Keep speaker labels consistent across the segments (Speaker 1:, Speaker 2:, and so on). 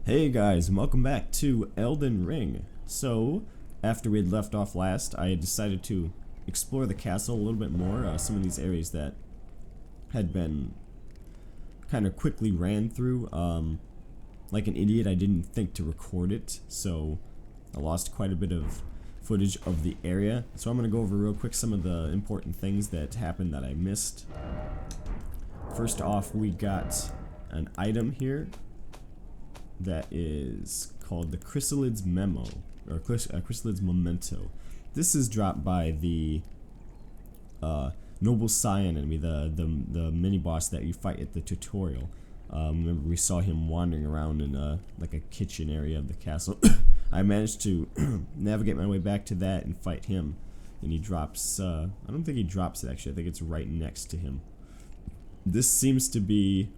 Speaker 1: Hey guys, and welcome back to Elden Ring. So, after we had left off last, I had decided to explore the castle a little bit more. Some of these areas that had been kind of quickly ran through. Like an idiot, I didn't think to record it, so I lost quite a bit of footage of the area. So I'm going to go over real quick some of the important things that happened that I missed. First off, we got an item here that is called the Chrysalid's Memo, or Chrysalid's Memento. This is dropped by the Noble Scion enemy, the mini boss that you fight at the tutorial. Remember, we saw him wandering around in like a kitchen area of the castle. I managed to navigate my way back to that and fight him, and he drops. I don't think he drops it actually. I think it's right next to him. This seems to be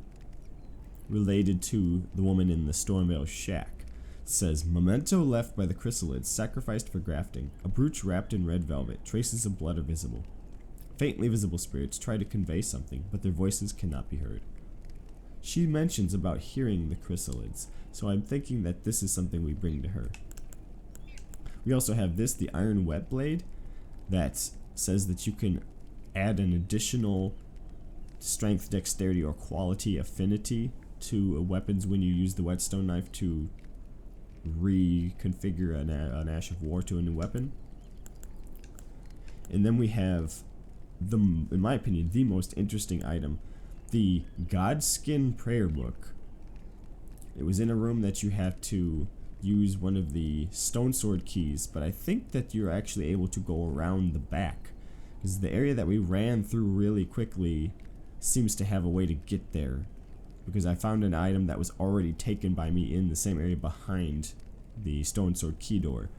Speaker 1: related to the woman in the Stormveil shack. It says, memento left by the chrysalids, sacrificed for grafting. A brooch wrapped in red velvet. Traces of blood are visible. Faintly visible spirits try to convey something, but their voices cannot be heard. She mentions about hearing the chrysalids, so I'm thinking that this is something we bring to her. We also have this, the iron wet blade, that says that you can add an additional strength, dexterity, or quality affinity to weapons when you use the whetstone knife to reconfigure an Ash of War to a new weapon. And then we have in my opinion, the most interesting item, the Godskin prayer book. It was in a room that you have to use one of the stone sword keys, but I think that you're actually able to go around the back, because the area that we ran through really quickly seems to have a way to get there, because I found an item that was already taken by me in the same area behind the stone sword key door.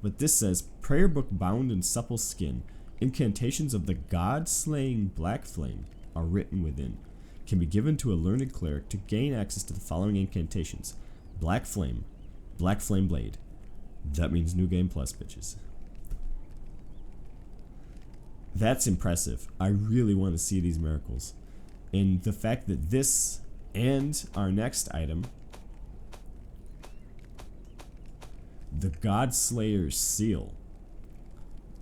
Speaker 1: But this says, prayer book bound in supple skin. Incantations of the god-slaying black flame are written within. Can be given to a learned cleric to gain access to the following incantations. Black flame blade. That means new game plus, bitches. That's impressive. I really want to see these miracles. And the fact that this and our next item, the Godslayer's Seal.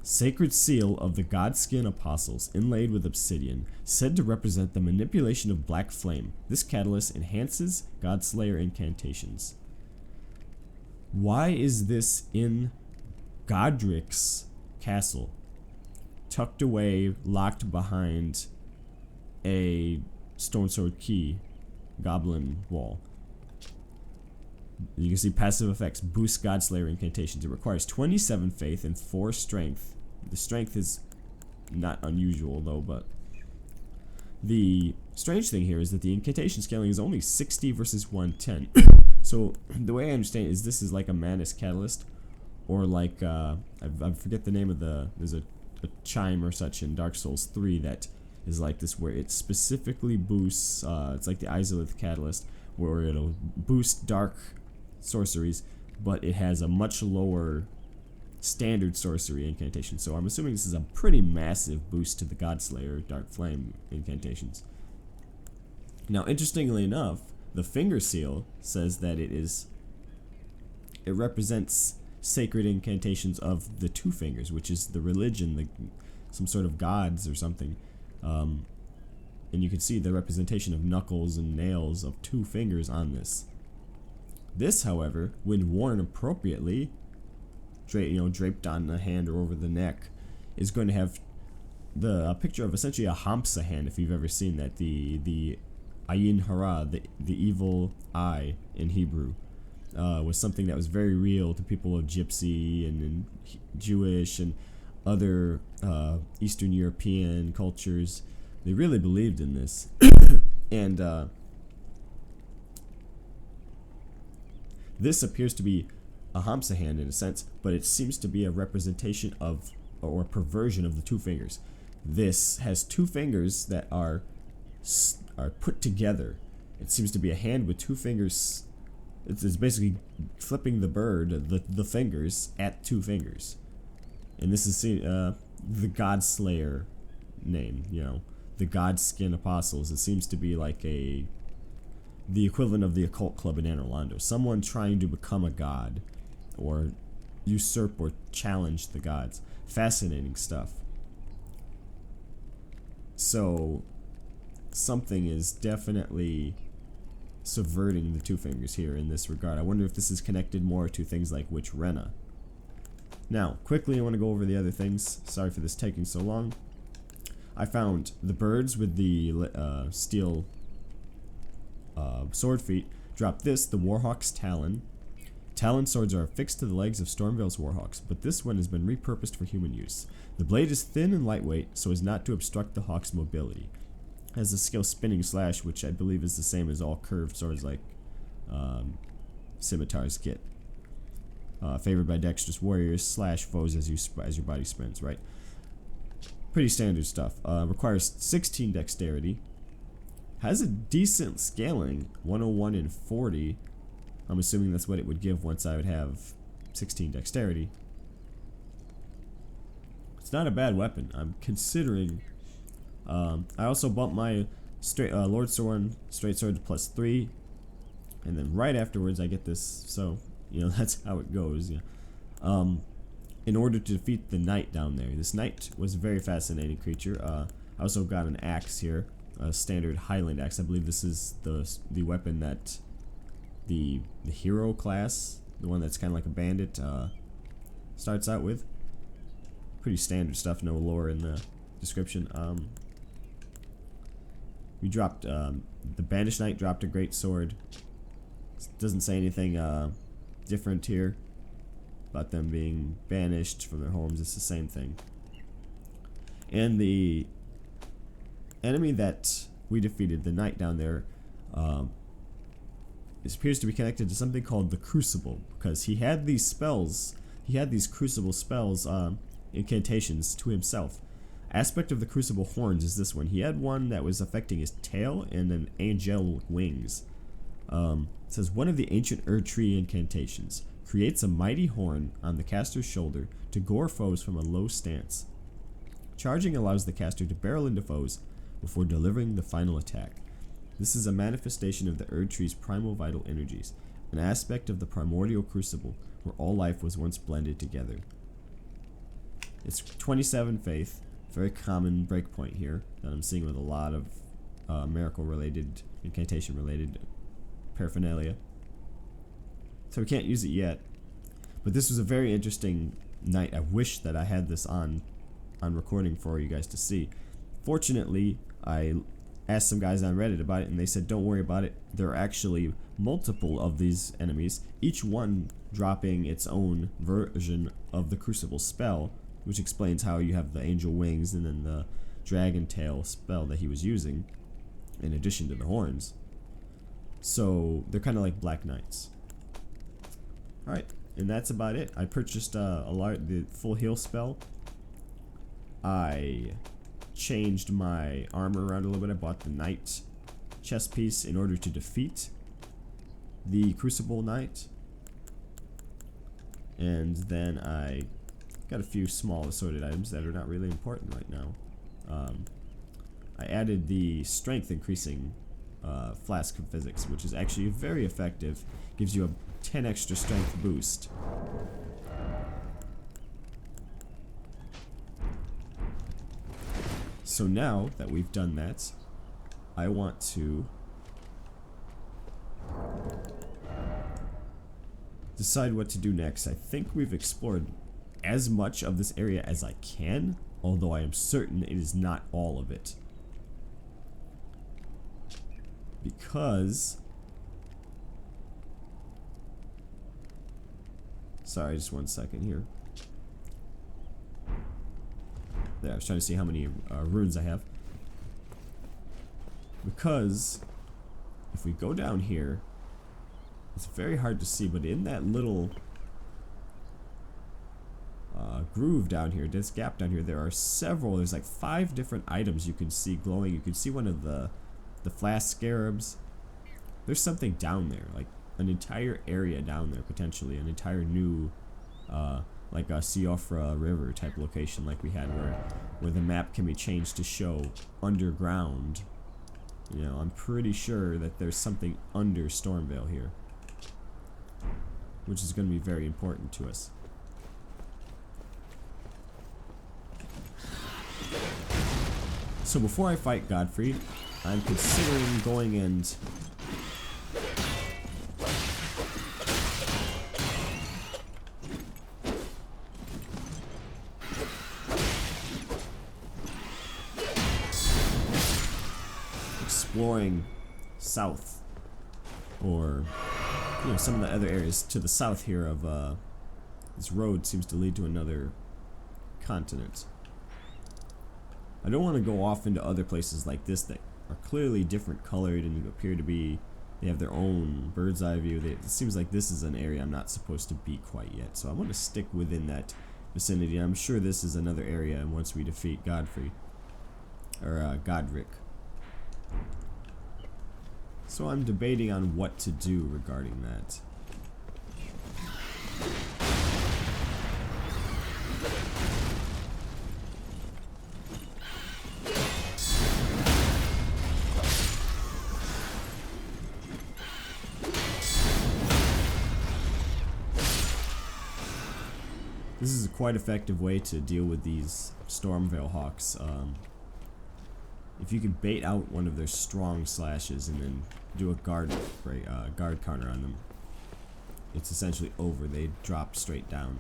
Speaker 1: Sacred seal of the Godskin Apostles, inlaid with obsidian, said to represent the manipulation of black flame. This catalyst enhances Godslayer incantations. Why is this in Godrick's castle, tucked away, locked behind a stone sword key goblin wall? You can see passive effects. Boost Godslayer incantations. It requires 27 faith and 4 strength. The strength is not unusual though, but the strange thing here is that the incantation scaling is only 60 versus 110. So the way I understand it is this is like a Manus Catalyst, or like I forget the name of there's a chime or such in Dark Souls 3 that is like this, where it specifically boosts, it's like the Izalith Catalyst, where it'll boost dark sorceries, but it has a much lower standard sorcery incantation. So I'm assuming this is a pretty massive boost to the Godslayer Dark Flame incantations. Now, interestingly enough, the finger seal says that it represents sacred incantations of the two fingers, which is the religion, some sort of gods or something. And you can see the representation of knuckles and nails of 2 fingers on this. This, however, when worn appropriately, draped on the hand or over the neck, is going to have a picture of essentially a Hamsa hand, if you've ever seen that. The Ayin Hara, the evil eye in Hebrew, was something that was very real to people of Gypsy and Jewish and other Eastern European cultures. They really believed in this. And this appears to be a Hamsa hand in a sense, but it seems to be a representation of, or a perversion of, the 2 fingers. This has 2 fingers that are put together. It seems to be a hand with 2 fingers. It's basically flipping the bird, the fingers, at 2 fingers. And this is the Godslayer name, the Godskin Apostles. It seems to be like a the equivalent of the occult club in Anor Londo. Someone trying to become a god, or usurp or challenge the gods. Fascinating stuff. So, something is definitely subverting the Two Fingers here in this regard. I wonder if this is connected more to things like Witch Rena. Now, quickly I want to go over the other things. Sorry for this taking so long. I found the birds with the steel sword feet. Dropped this, the Warhawk's Talon. Talon swords are affixed to the legs of Stormveil's Warhawks, but this one has been repurposed for human use. The blade is thin and lightweight, so as not to obstruct the hawk's mobility. Has the skill Spinning Slash, which I believe is the same as all curved swords like scimitars get. Favored by dexterous warriors, slash foes as your body spins, right? Pretty standard stuff. Requires 16 dexterity. Has a decent scaling, 101 and 40. I'm assuming that's what it would give once I would have 16 dexterity. It's not a bad weapon. I'm considering. I also bumped my Lord Sword straight sword to +3, and then right afterwards I get this. So that's how it goes. Yeah. In order to defeat the knight down there. This knight was a very fascinating creature. I also got an axe here, a standard Highland axe. I believe this is the weapon that the hero class, the one that's kind of like a bandit, starts out with. Pretty standard stuff, no lore in the description. We dropped, the Banished Knight dropped a great sword. Doesn't say anything different here about them being banished from their homes. It's the same thing. And the enemy that we defeated, the knight down there, it appears to be connected to something called the Crucible, because he had these spells, Crucible spells, incantations to himself. Aspect of the Crucible horns is this one. He had one that was affecting his tail and an angel wings. It says, one of the ancient Erdtree incantations creates a mighty horn on the caster's shoulder to gore foes from a low stance. Charging allows the caster to barrel into foes before delivering the final attack. This is a manifestation of the Erdtree's primal vital energies, an aspect of the primordial crucible where all life was once blended together. It's 27 faith, very common breakpoint here that I'm seeing with a lot of miracle-related, incantation-related paraphernalia. So we can't use it yet, but this was a very interesting night. I wish that I had this on recording for you guys to see. Fortunately, I asked some guys on Reddit about it, and they said don't worry about it. There are actually multiple of these enemies, each one dropping its own version of the Crucible spell, which explains how you have the angel wings and then the dragon tail spell that he was using in addition to the horns. So they're kind of like Black Knights. Alright, and that's about it. I purchased the full heal spell. I changed my armor around a little bit. I bought the knight chest piece in order to defeat the Crucible Knight. And then I got a few small assorted items that are not really important right now. I added the strength increasing flask of physics, which is actually very effective. Gives you a 10 extra strength boost. So now that we've done that, I want to decide what to do next. I think we've explored as much of this area as I can, although I am certain it is not all of it. Because... sorry, just one second here. There, I was trying to see how many runes I have. Because if we go down here, it's very hard to see, but in that little groove down here, this gap down here, there are several, there's like 5 different items you can see glowing. You can see one of the flask scarabs. There's something down there, like an entire area down there, potentially an entire new like a Siofra River type location like we had, where the map can be changed to show underground You know, I'm pretty sure that there's something under Stormveil here, which is going to be very important to us. So before I fight Godfrey, I'm considering going and exploring south, or you know, some of the other areas to the south here of this road seems to lead to another continent. I don't want to go off into other places like this that are clearly different colored and appear to be, they have their own bird's eye view. It seems like this is an area I'm not supposed to be quite yet, so I want to stick within that vicinity. I'm sure this is another area once we defeat Godfrey, or Godrick. So I'm debating on what to do regarding that. This is a quite effective way to deal with these Stormveil hawks. If you can bait out one of their strong slashes and then do a guard counter on them, it's essentially over. They drop straight down.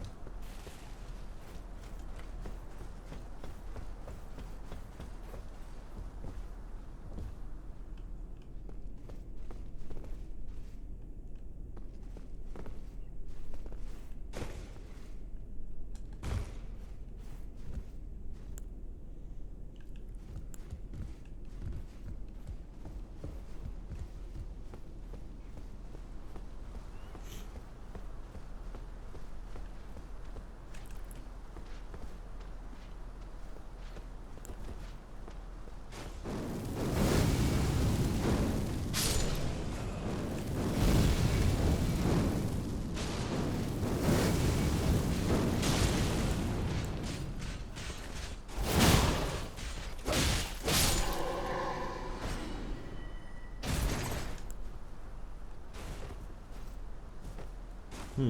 Speaker 1: I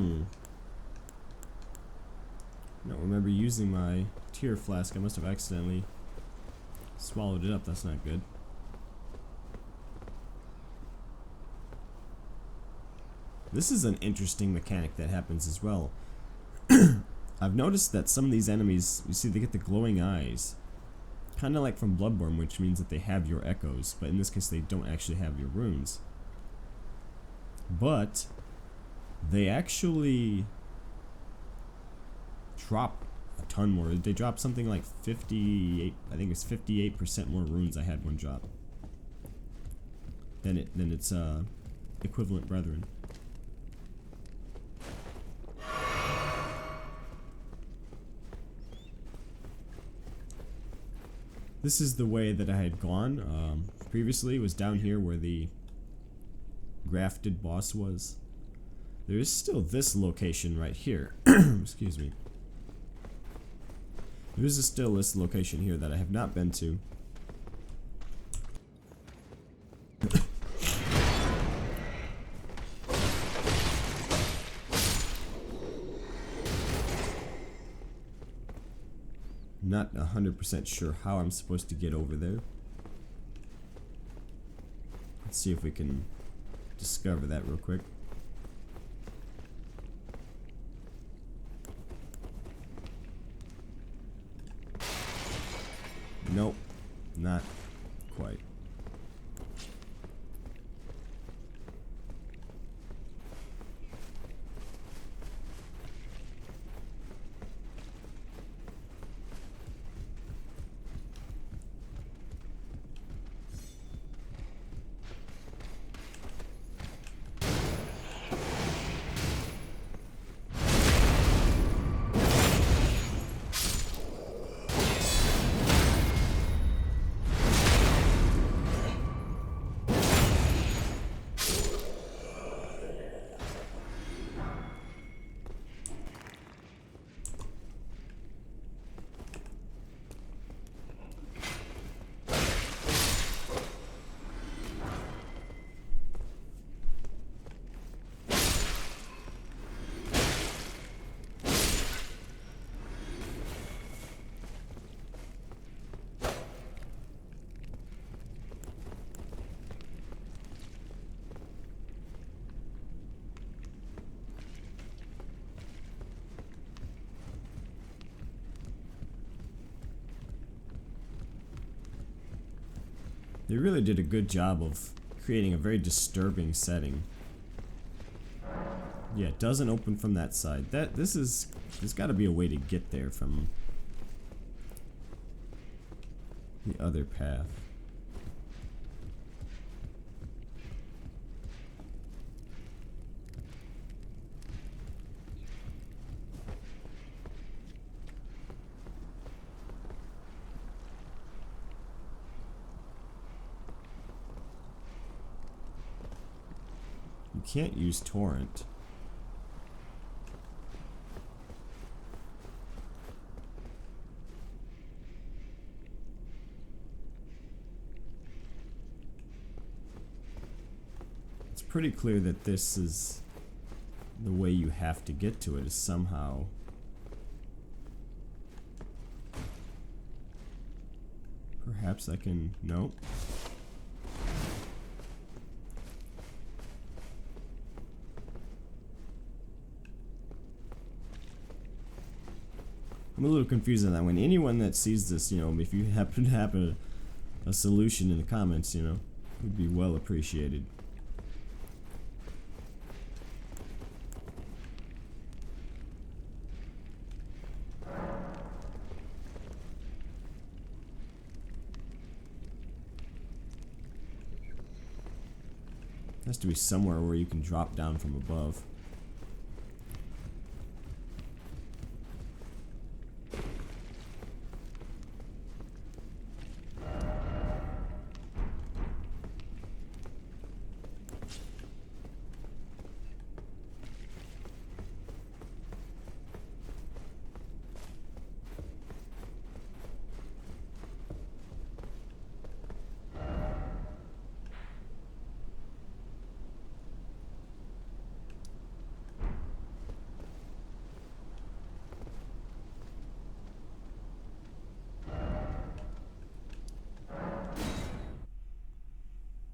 Speaker 1: don't remember using my tear flask. I must have accidentally swallowed it up. That's not good. This is an interesting mechanic that happens as well. I've noticed that some of these enemies, you see, they get the glowing eyes. Kind of like from Bloodborne, which means that they have your echoes, but in this case they don't actually have your runes. But they actually drop a ton more. They drop something like 58, I think it's 58% more runes I had one drop than its equivalent brethren. This is the way that I had gone previously. It was down here where the grafted boss was. There is still this location right here. Excuse me. There is still this location here that I have not been to. Not 100% sure how I'm supposed to get over there. Let's see if we can discover that real quick. Nope, not quite. They really did a good job of creating a very disturbing setting. Yeah, it doesn't open from that side. There's got to be a way to get there from the other path. You can't use torrent. It's pretty clear that this is the way you have to get to it, is somehow. Perhaps I can. Nope. I'm a little confused on that one. Anyone that sees this, you know, if you happen to have a solution in the comments, you know, would be well appreciated. Has to be somewhere where you can drop down from above.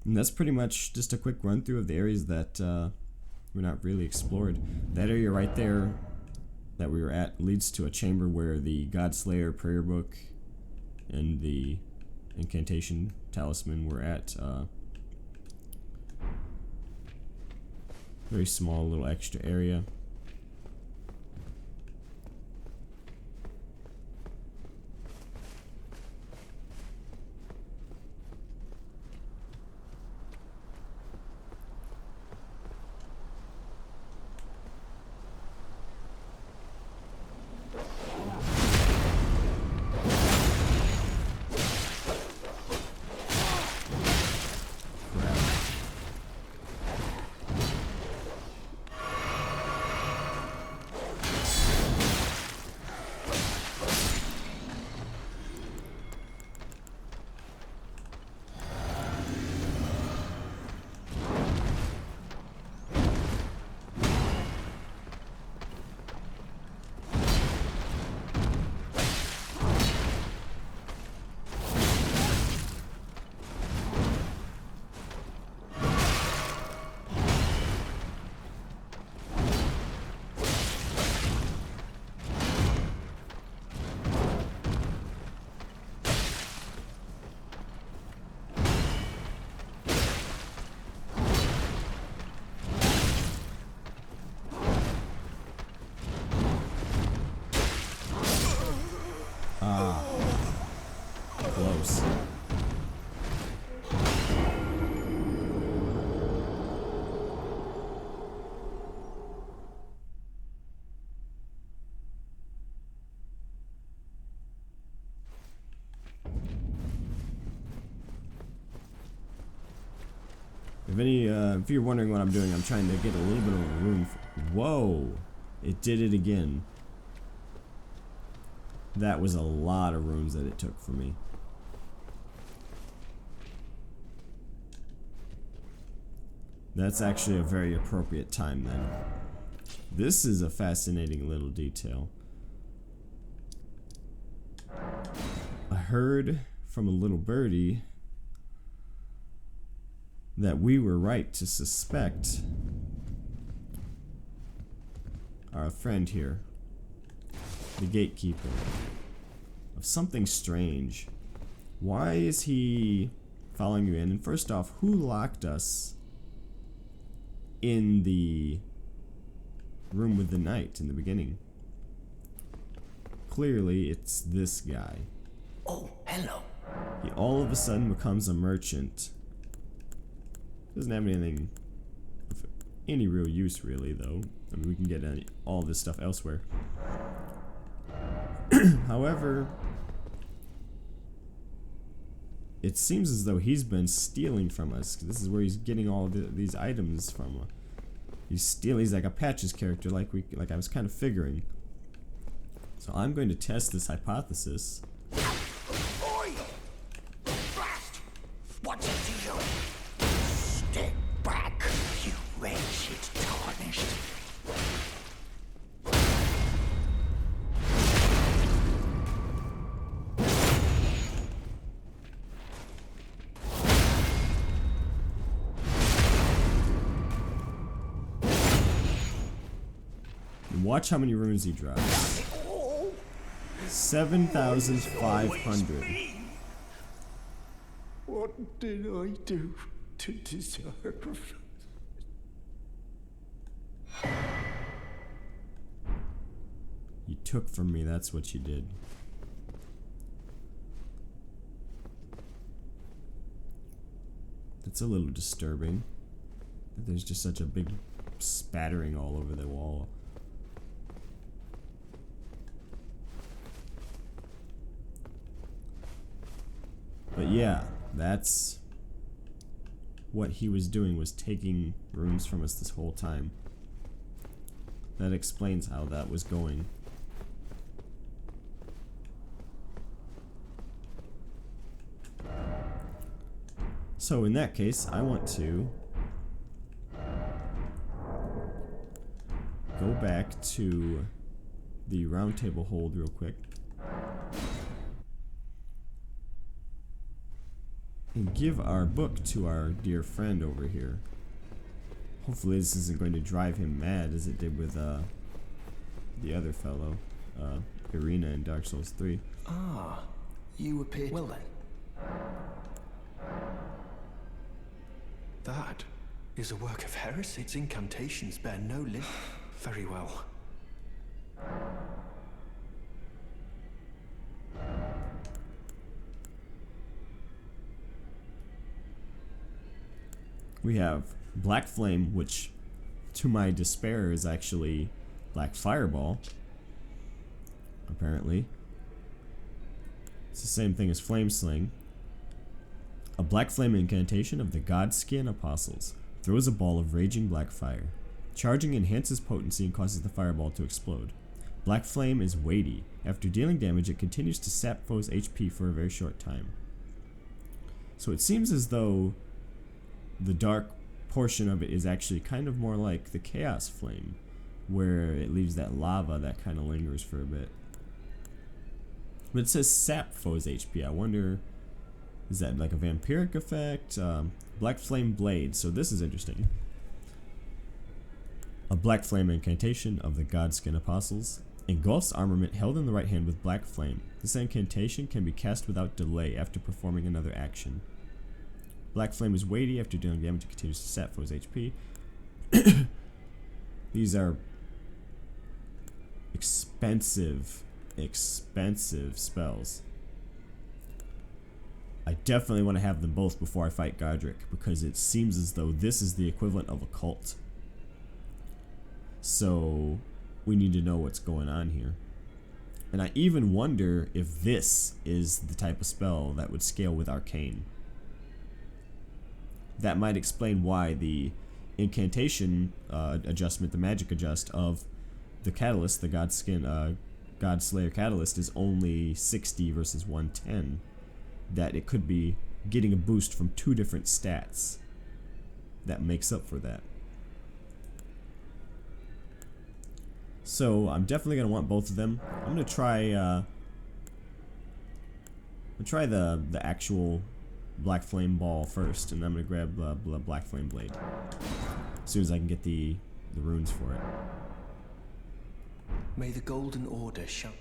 Speaker 1: And that's pretty much just a quick run through of the areas that were not really explored. That area right there that we were at leads to a chamber where the Godslayer prayer book and the incantation talisman were at. Very small little extra area. Close. If you're wondering what I'm doing, I'm trying to get a little bit of room. Whoa! It did it again. That was a lot of rooms that it took for me. That's actually a very appropriate time then. This is a fascinating little detail. I heard from a little birdie that we were right to suspect our friend here, the gatekeeper, of something strange. Why is he following you in. And first off, who locked us in the room with the knight in the beginning? Clearly, it's this guy.
Speaker 2: Oh, hello.
Speaker 1: He all of a sudden becomes a merchant. Doesn't have anything of any real use, really, though. I mean, we can get all this stuff elsewhere. However, it seems as though he's been stealing from us. This is where he's getting all these items from. He's stealing. He's like a Patches character, like I was kind of figuring. So I'm going to test this hypothesis.
Speaker 2: Oi! Blast! What's it to you? Step back, you wretched tarnished.
Speaker 1: Watch how many runes he drops. 7,500.
Speaker 2: What did I do to deserve?
Speaker 1: You took from me, that's what you did. That's a little disturbing. That there's just such a big spattering all over the wall. But yeah, that's what he was doing, was taking runes from us this whole time. That explains how that was going. So in that case, I want to go back to the round table hold real quick. And give our book to our dear friend over here. Hopefully this isn't going to drive him mad as it did with the other fellow, Irina in Dark Souls 3.
Speaker 2: Ah, you appear... Well then. That is a work of heresy. Its incantations bear no limit. Very well.
Speaker 1: We have Black Flame, which to my despair is actually Black Fireball. Apparently. It's the same thing as Flame Sling. A Black Flame incantation of the Godskin Apostles. Throws a ball of raging black fire. Charging enhances potency and causes the fireball to explode. Black Flame is weighty. After dealing damage, it continues to sap foes' HP for a very short time. So it seems as though the dark portion of it is actually kind of more like the Chaos Flame, where it leaves that lava that kind of lingers for a bit. But it says sap foes' HP. I wonder, is that like a vampiric effect? Black Flame Blade. So this is interesting. A Black Flame incantation of the Godskin Apostles. Engulfs armament held in the right hand with Black Flame. This incantation can be cast without delay after performing another action. Black Flame is weighty. After dealing damage, it continues to sap foes' HP. These are expensive spells. I definitely want to have them both before I fight Godrick, because it seems as though this is the equivalent of a cult. So we need to know what's going on here. And I even wonder if this is the type of spell that would scale with Arcane. That might explain why the incantation adjustment, the magic adjust of the catalyst, the Godslayer catalyst, is only 60 versus 110. That it could be getting a boost from two different stats that makes up for that. So I'm definitely gonna want both of them. I'm gonna try the actual Black Flame Ball first, and I'm gonna grab Black Flame Blade as soon as I can get the runes for it.
Speaker 2: May the Golden Order shine.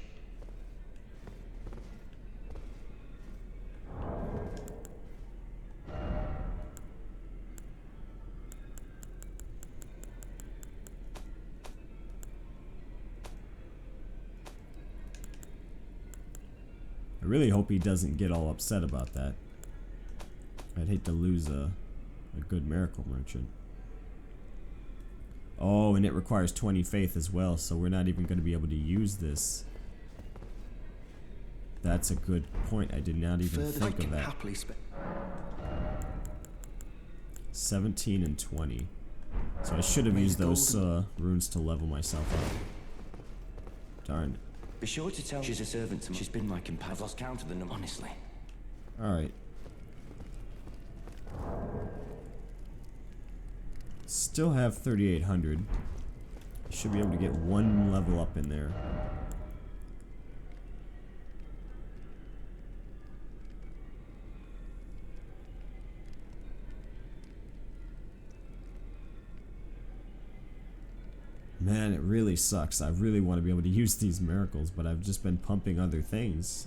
Speaker 1: really hope he doesn't get all upset about that. I'd hate to lose a good miracle merchant. Oh, and it requires 20 faith as well, so we're not even going to be able to use this. That's a good point. I did not even think of that. 17 and 20. So I should have used those runes to level myself up. Darn.
Speaker 3: Be sure to tell she's a servant. She's been my companion. I've lost count of the number, honestly.
Speaker 1: Alright. Still have 3,800. Should be able to get one level up in there. Man, it really sucks. I really want to be able to use these miracles, but I've just been pumping other things.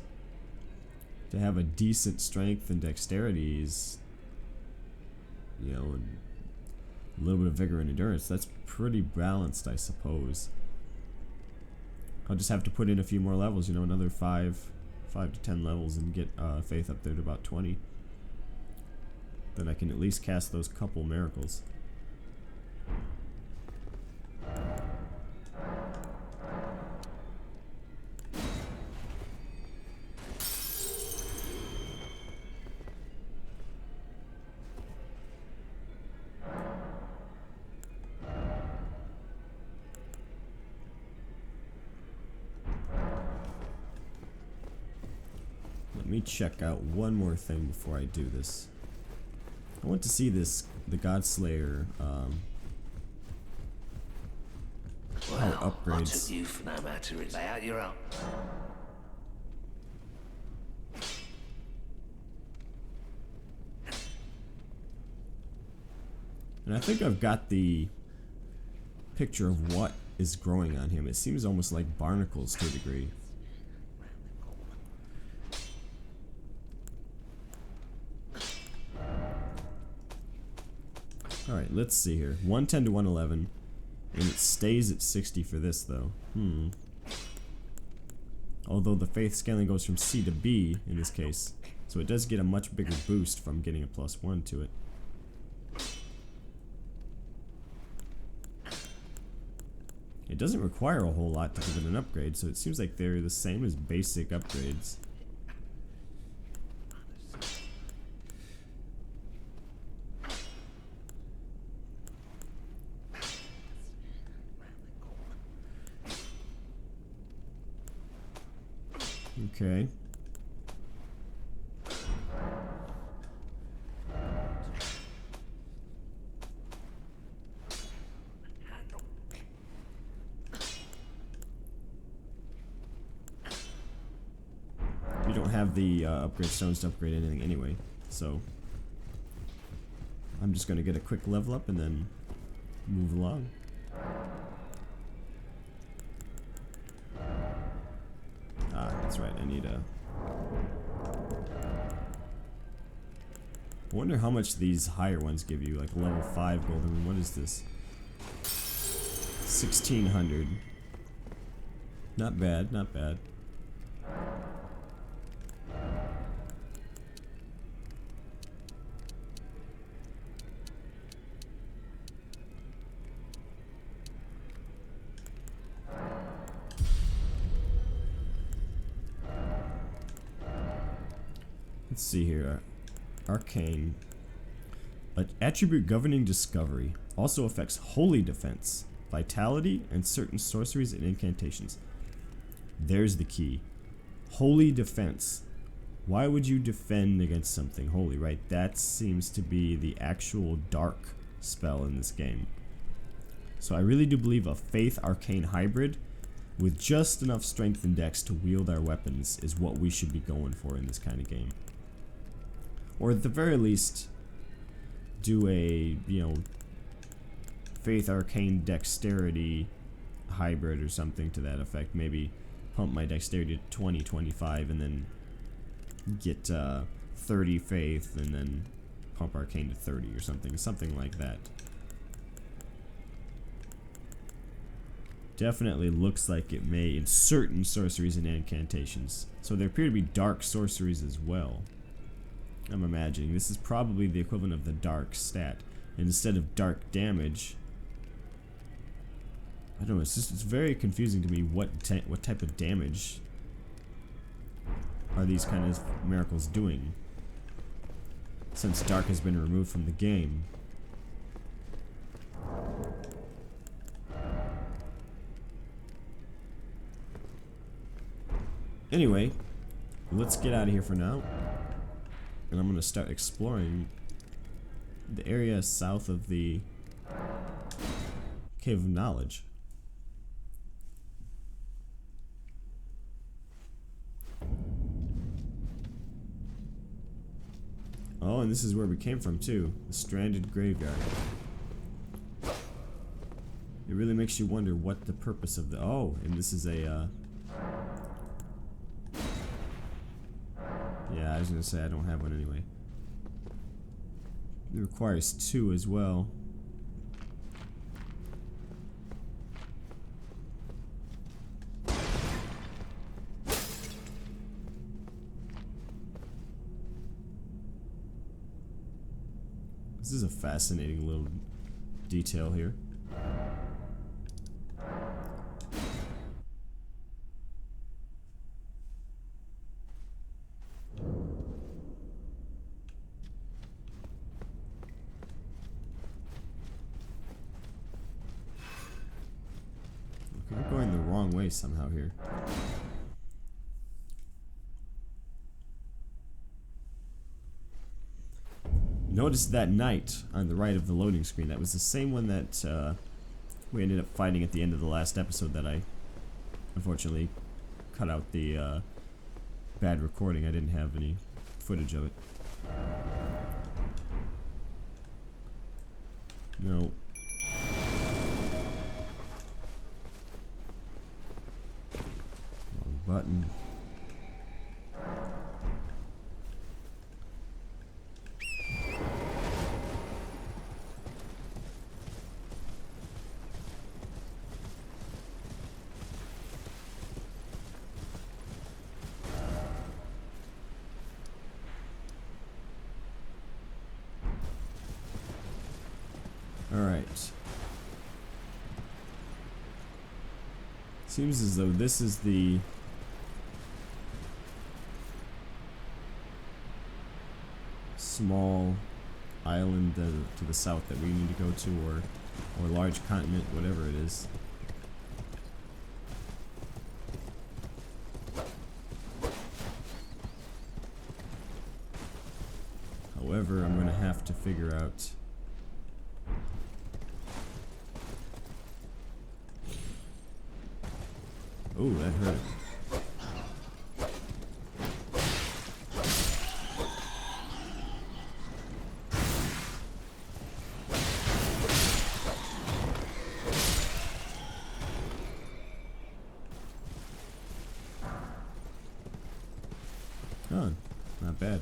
Speaker 1: To have a decent strength and dexterity is, you know, and a little bit of vigor and endurance. That's pretty balanced, I suppose. I'll just have to put in a few more levels, you know, another 5 to 10 levels and get faith up there to about 20. Then I can at least cast those couple miracles. Let me check out one more thing before I do this. I want to see this, the Godslayer, how it upgrades.
Speaker 4: I took you for no matter. It's lay out your own.
Speaker 1: And I think I've got the picture of what is growing on him. It seems almost like barnacles to a degree. Alright, let's see here. 110 to 111. And it stays at 60 for this, though. Although the faith scaling goes from C to B in this case. So it does get a much bigger boost from getting a +1 to it. It doesn't require a whole lot to give it an upgrade, so it seems like they're the same as basic upgrades. Okay. You don't have the upgrade stones to upgrade anything anyway, so I'm just going to get a quick level up and then move along. That's right, I need a... I wonder how much these higher ones give you, like level 5 golden rune. What is this? 1,600. Not bad, not bad. Let's see here. Arcane. An attribute governing discovery. Also affects holy defense, vitality, and certain sorceries and incantations. There's the key. Holy defense. Why would you defend against something holy, right? That seems to be the actual dark spell in this game. So I really do believe a faith arcane hybrid with just enough strength and dex to wield our weapons is what we should be going for in this kind of game. Or at the very least, do a, you know, faith arcane dexterity hybrid or something to that effect. Maybe pump my dexterity to 20, 25 and then get 30 faith and then pump arcane to 30 or something like that. definitely looks like it may in certain sorceries and incantations. So there appear to be dark sorceries as well. I'm imagining this is probably the equivalent of the dark stat. And instead of dark damage, I don't know. It's very confusing to me. What type of damage are these kind of miracles doing? Since dark has been removed from the game. Anyway, let's get out of here for now. And I'm going to start exploring the area south of the Cave of Knowledge. Oh, and this is where we came from too, the stranded graveyard. It really makes you wonder what the purpose of the... Oh, and this is a... Yeah, I was gonna say I don't have one anyway. It requires 2 as well. This is a fascinating little detail here. Okay, we're going the wrong way somehow here. Notice that knight on the right of the loading screen. That was the same one that we ended up fighting at the end of the last episode that I unfortunately cut out the bad recording. I didn't have any footage of it. No. Wrong button. Alright. Seems as though this is the small island to the south that we need to go to, or large continent, whatever it is. However, I'm going to have to figure out... Oh, that hurt. Oh, not bad.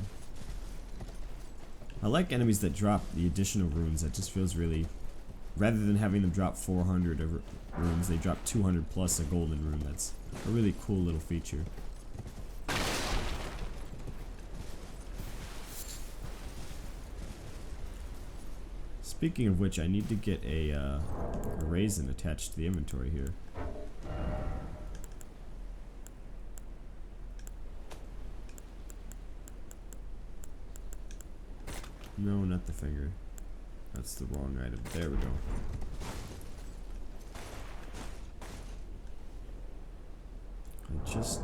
Speaker 1: I like enemies that drop the additional runes. That just feels really... Rather than having them drop 400 runes, they drop 200 plus a golden rune. That's a really cool little feature. Speaking of which, I need to get a raisin attached to the inventory here. No, not the finger. That's the wrong item. There we go. I just...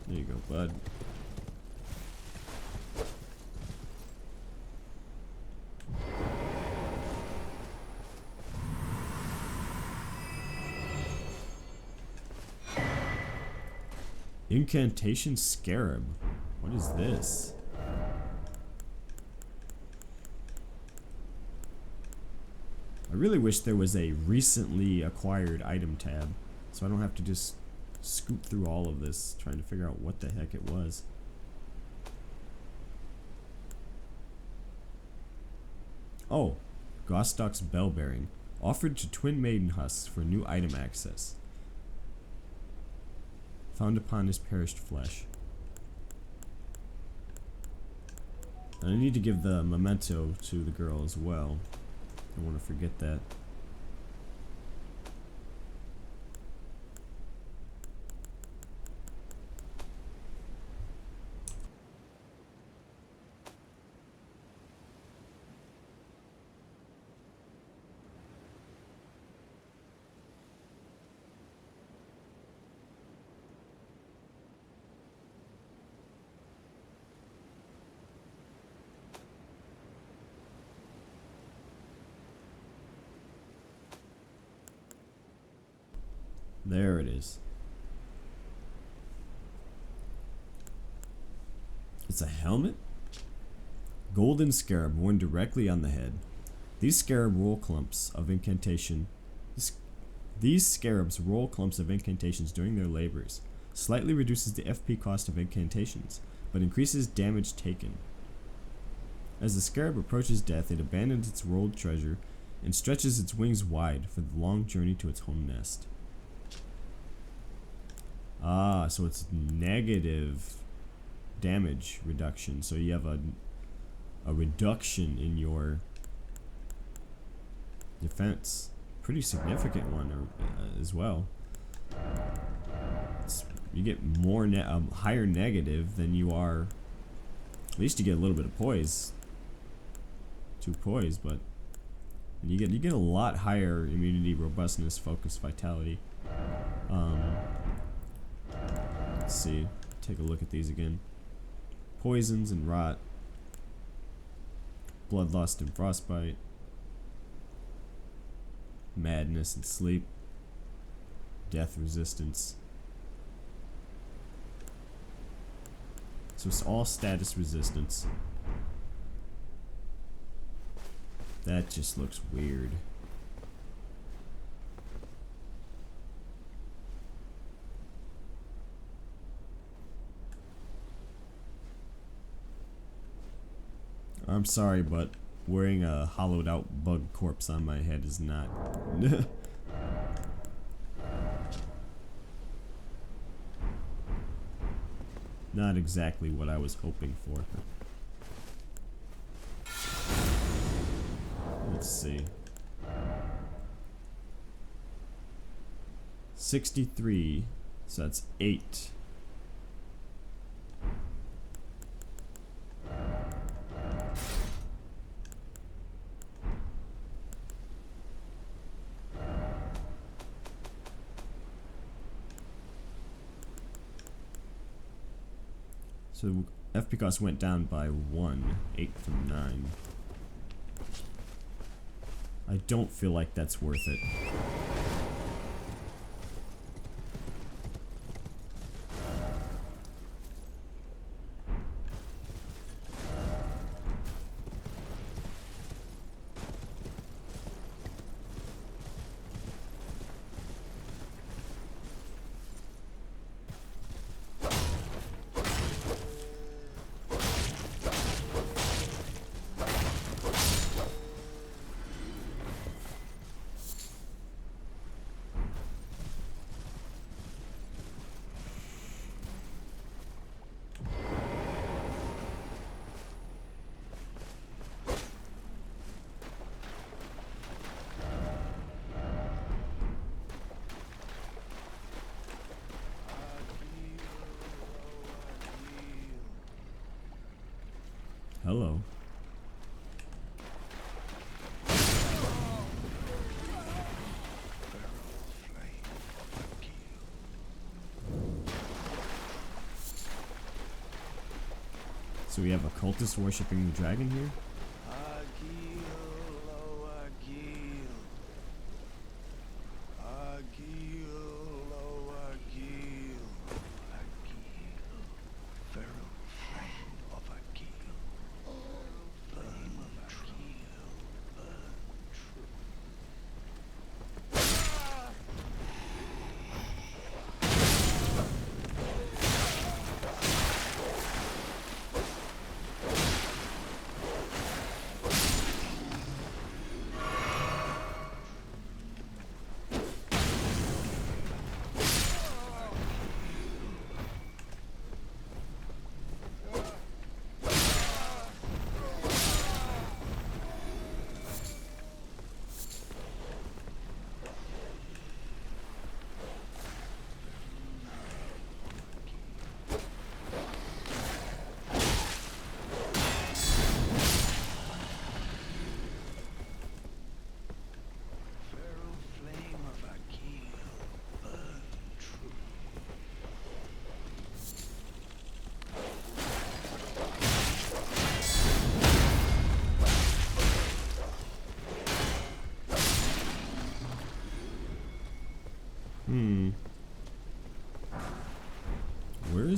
Speaker 1: There you go, bud. Incantation Scarab. What is this? I really wish there was a recently acquired item tab, so I don't have to just scoop through all of this trying to figure out what the heck it was. Oh, Gostock's bell bearing. Offered to twin maiden husks for new item access. Found upon his perished flesh. And I need to give the memento to the girl as well. Don't want to forget that. There it is. It's a helmet? Golden scarab worn directly on the head. These scarab roll clumps of incantation. These scarabs roll clumps of incantations during their labors. Slightly reduces the FP cost of incantations, but increases damage taken. As the scarab approaches death, it abandons its rolled treasure and stretches its wings wide for the long journey to its home nest. Ah, so it's negative damage reduction. So you have a reduction in your defense. Pretty significant one as well. You get more higher negative than you are. At least you get a little bit of poise. 2 poise, but you get a lot higher immunity, robustness, focus, vitality. Let's see. Take a look at these again. Poisons and rot. Bloodlust and frostbite. Madness and sleep. Death resistance. So it's all status resistance. That just looks weird. I'm sorry, but wearing a hollowed out bug corpse on my head is not not exactly what I was hoping for. Let's see. 63, so that's 8. So FP cost went down by 1, 8 from 9. I don't feel like that's worth it. Hello. So we have a cultist worshipping the dragon here?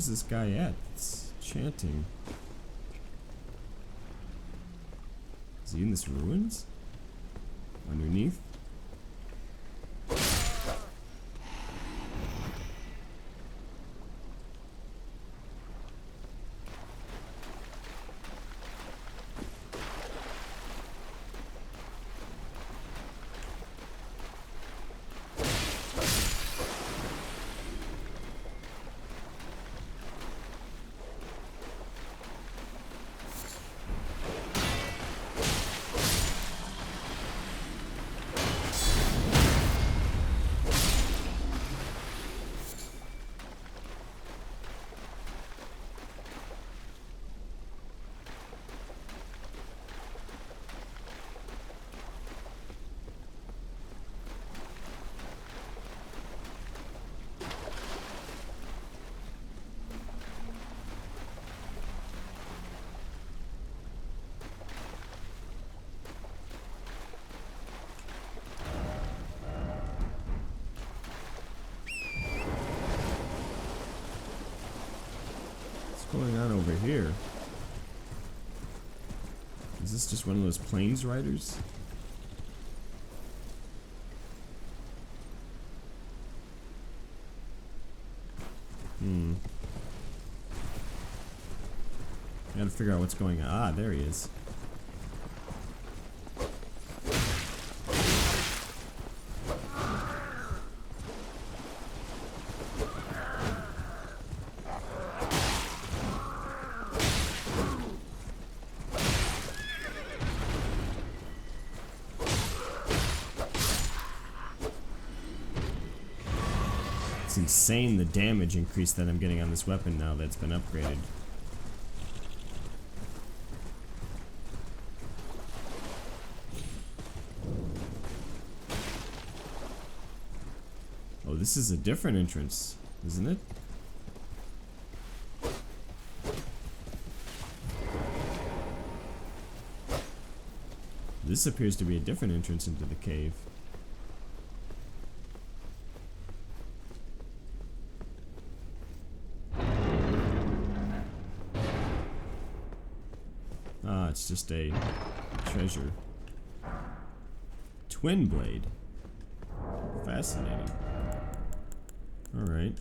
Speaker 1: Where's this guy at? It's chanting. Is he in this ruins? Underneath? What's going on over here? Is this just one of those plains riders? I gotta figure out what's going on. Ah, there he is. It's insane the damage increase that I'm getting on this weapon now that's been upgraded. Oh, this is a different entrance, isn't it? This appears to be a different entrance into the cave. Ah, it's just a treasure. Twin blade. Fascinating. Alright.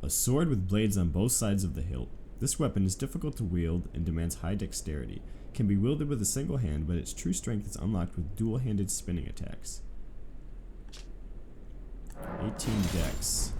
Speaker 1: A sword with blades on both sides of the hilt. This weapon is difficult to wield and demands high dexterity. It can be wielded with a single hand, but its true strength is unlocked with dual-handed spinning attacks. 18 dex.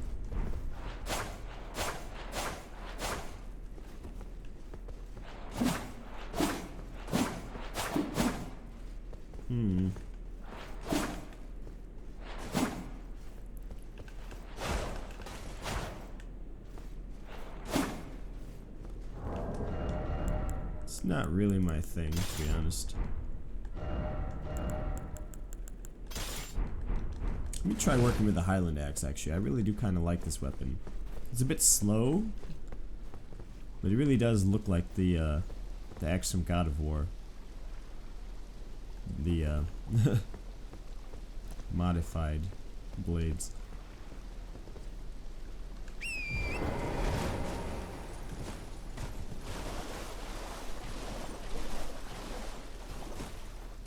Speaker 1: It's not really my thing, to be honest. Let me try working with the Highland axe, actually. I really do kind of like this weapon. It's a bit slow, but it really does look like the axe from God of War. The modified blades.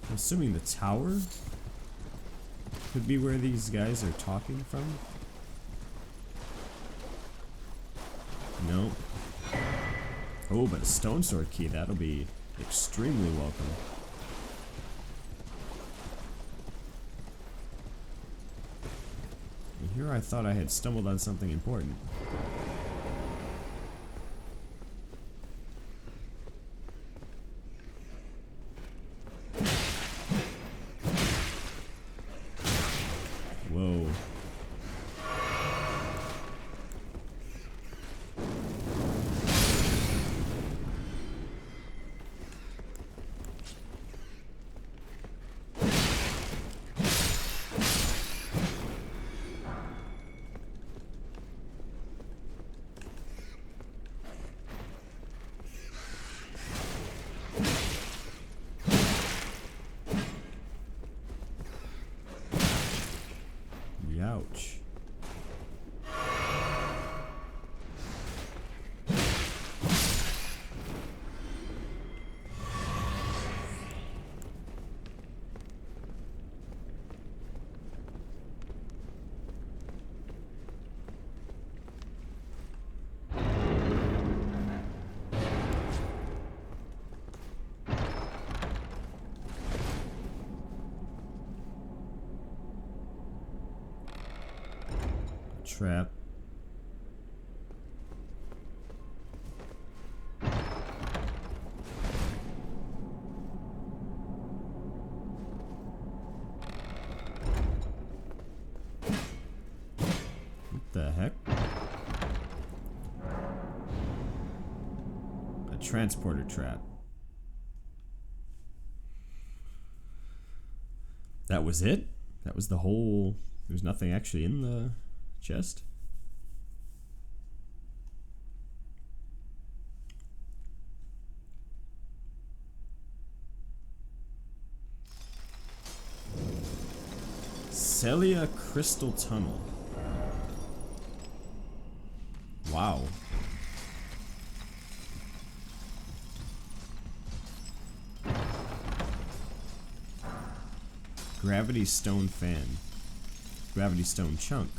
Speaker 1: I'm assuming the tower could be where these guys are talking from. No. Oh, but a stone sword key, that'll be extremely welcome. And here I thought I had stumbled on something important. Whoa. Ouch. trap. What the heck? A transporter trap. That was it? That was the whole... There's nothing actually in the chest? Celia Crystal Tunnel. Wow. Gravity Stone Fan. Gravity Stone Chunk.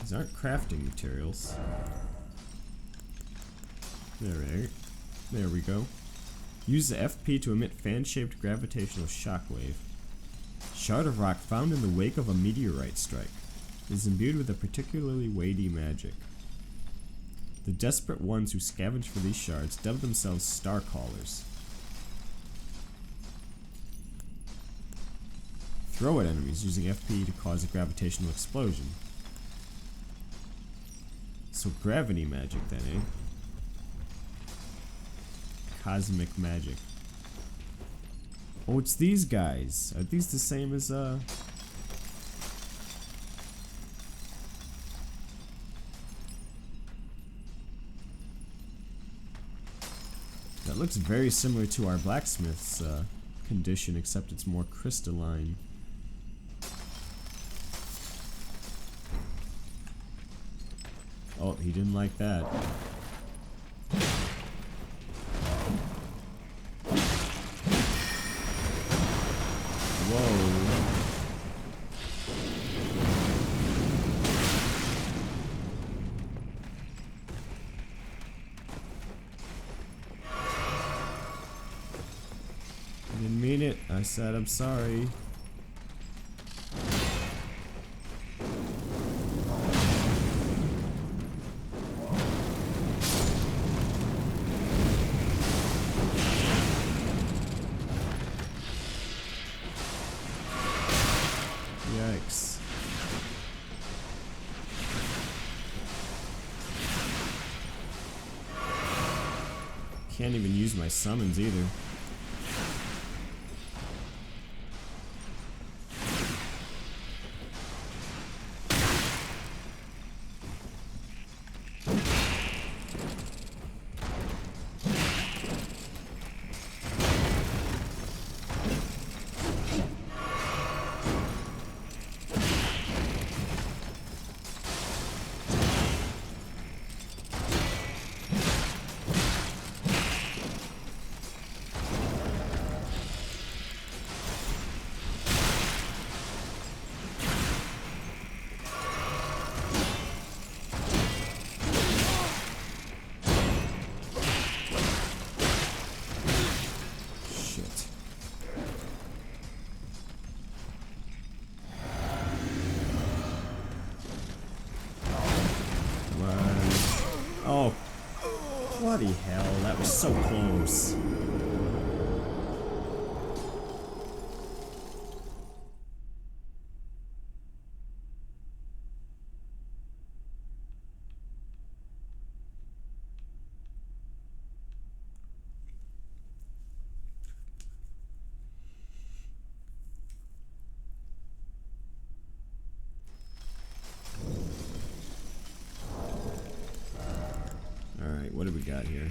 Speaker 1: These aren't crafting materials. There we go. Use the FP to emit fan-shaped gravitational shockwave. Shard of rock found in the wake of a meteorite strike. It is imbued with a particularly weighty magic. The desperate ones who scavenge for these shards dub themselves Star Callers. Throw at enemies using FP to cause a gravitational explosion. So gravity magic then, eh? Cosmic magic. Oh, it's these guys. Are these the same as, That looks very similar to our blacksmith's, condition, except it's more crystalline. Oh, he didn't like that. Whoa. I didn't mean it. I said I'm sorry. Yikes. Can't even use my summons either. Oh, bloody hell, that was so close. Alright, what do we got here?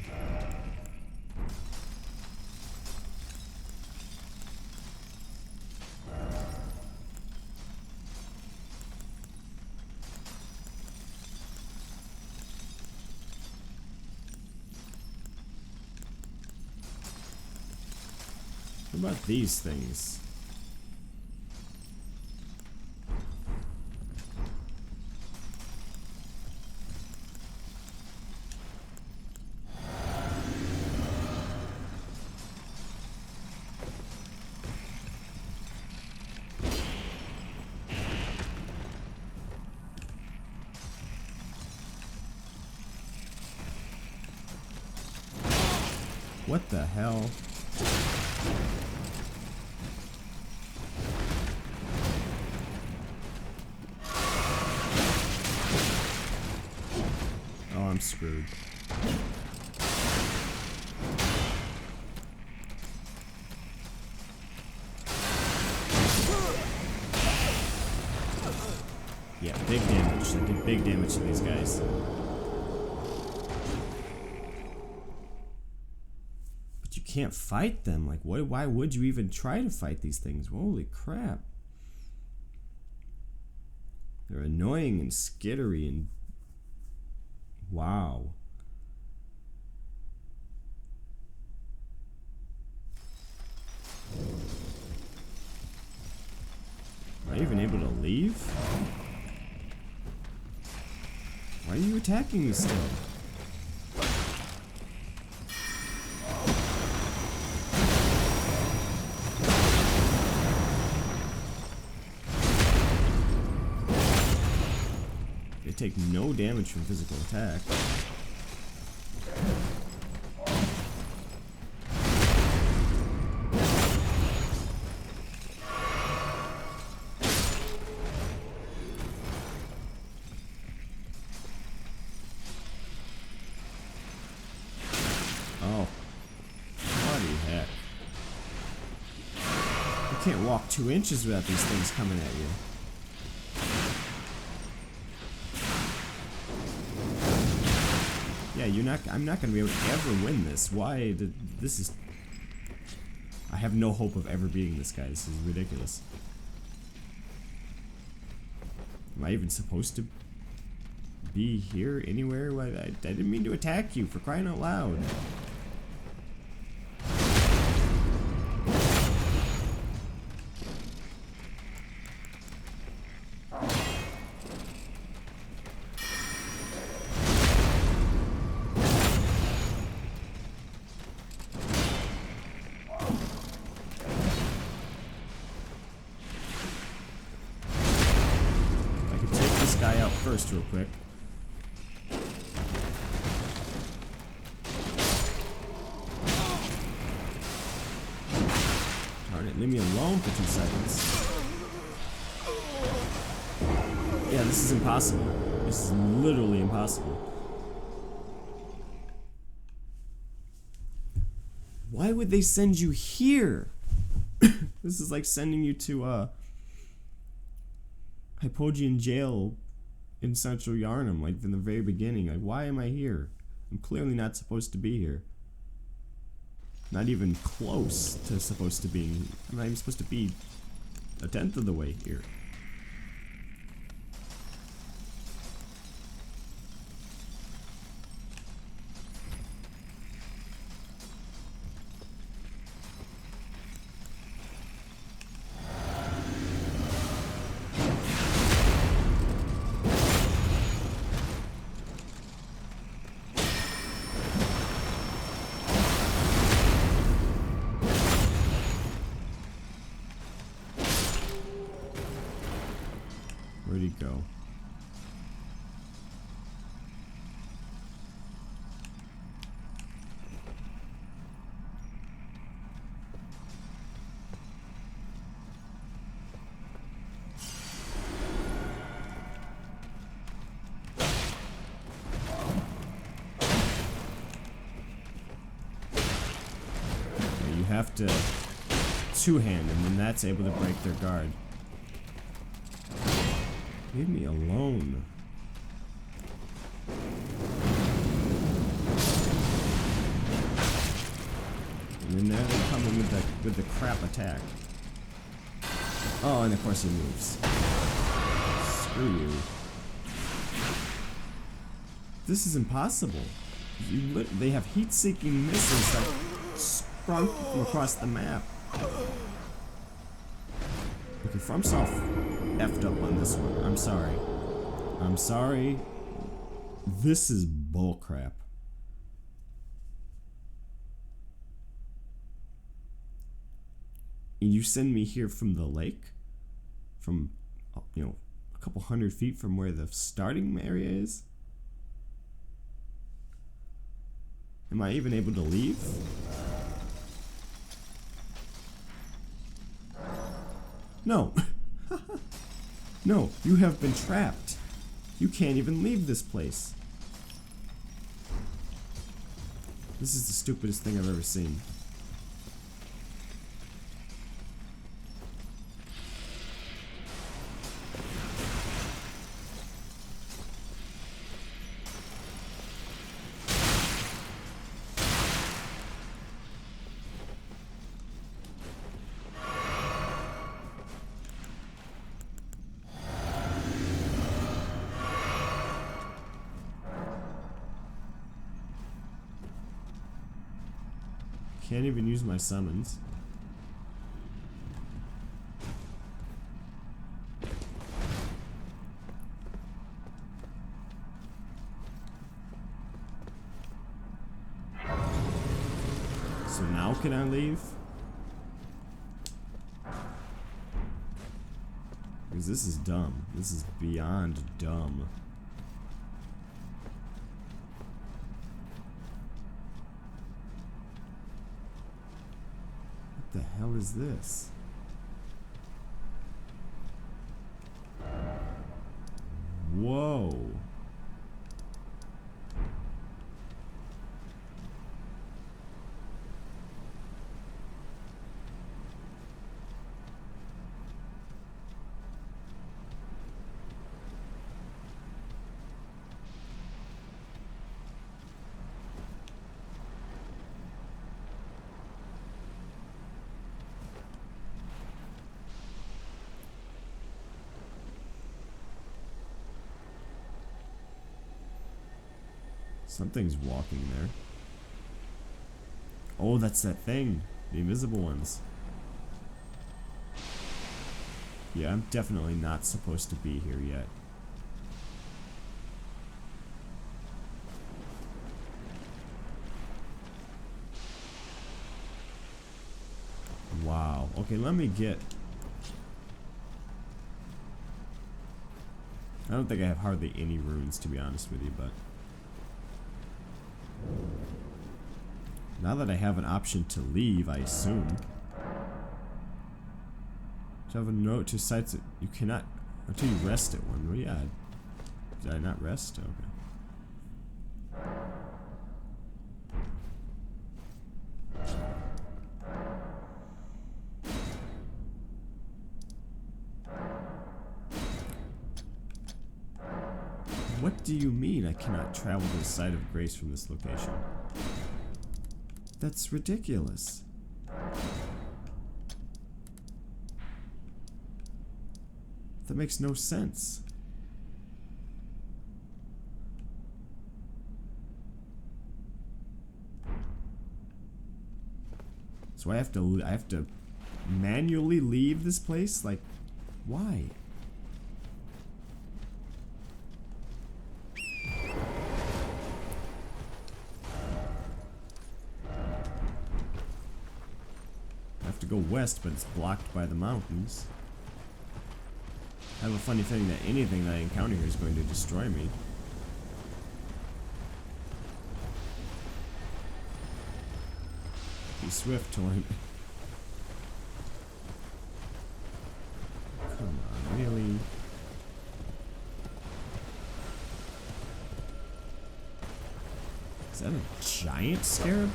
Speaker 1: What about these things? What the hell? Oh, I'm screwed. Yeah, big damage. I did big damage to these guys. But you can't fight them. Like, what? Why would you even try to fight these things? Holy crap. They're annoying and skittery and... Wow. Am I even able to leave? Why are you attacking me still? They take no damage from physical attack. Oh, bloody heck. You can't walk 2 inches without these things coming at you. Yeah, I'm not gonna be able to ever win this. Why did this is... I have no hope of ever beating this guy. This is ridiculous. Am I even supposed to be here anywhere? I didn't mean to attack you, for crying out loud. Guy out first real quick. Darn it, leave me alone for 2 seconds. Yeah, this is impossible. This is literally impossible. Why would they send you here? This is like sending you to Hypogean jail in Central Yarnum, like from the very beginning. Like, why am I here? I'm clearly not supposed to be here. Not even close to supposed to being... I'm not even supposed to be 1/10 of the way here. Where'd he go? You have to two-hand, and then that's able to break their guard. Leave me alone. And then there they come in with the crap attack. Oh, and of course he moves. Screw you. This is impossible. They have heat-seeking missiles that sprung from across the map. Okay, FromSoft effed up on this one. I'm sorry. I'm sorry. This is bullcrap. You send me here from the lake? From, you know, a couple 100 feet from where the starting area is? Am I even able to leave? No. No, you have been trapped. You can't even leave this place. This is the stupidest thing I've ever seen. Can't even use my summons. So now can I leave? Because this is dumb. This is beyond dumb. What the hell is this? Whoa. Something's walking there. Oh, that's that thing. The invisible ones. Yeah, I'm definitely not supposed to be here yet. Wow. Okay, let me get... I don't think I have hardly any runes, to be honest with you, but... Now that I have an option to leave, I assume. To have a note to sites that you cannot until you rest at one. Well, yeah. Did I not rest? Okay. What do you mean I cannot travel to the site of grace from this location? That's ridiculous. That makes no sense. So I have to manually leave this place? Like, why? Go west, but it's blocked by the mountains. I have a funny feeling that anything that I encounter here is going to destroy me. Be swift, Torrent. Come on, really? Is that a giant scarab?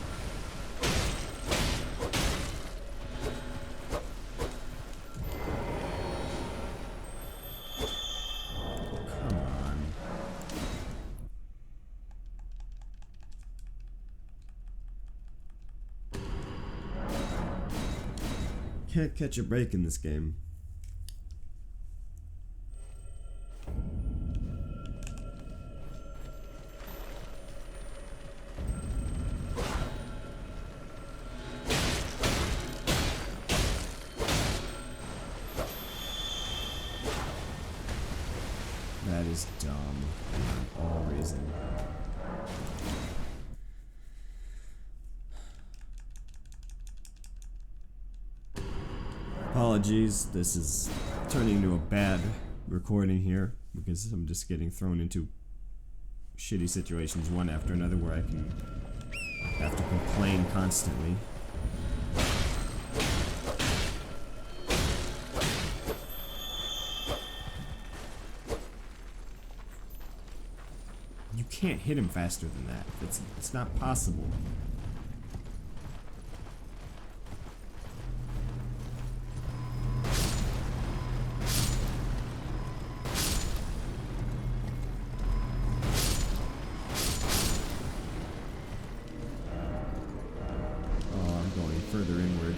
Speaker 1: Can't catch a break in this game. That is dumb for all reason. Apologies, this is turning into a bad recording here because I'm just getting thrown into shitty situations one after another where I can have to complain constantly. You can't hit him faster than that. It's not possible. Oh, I'm going further inward.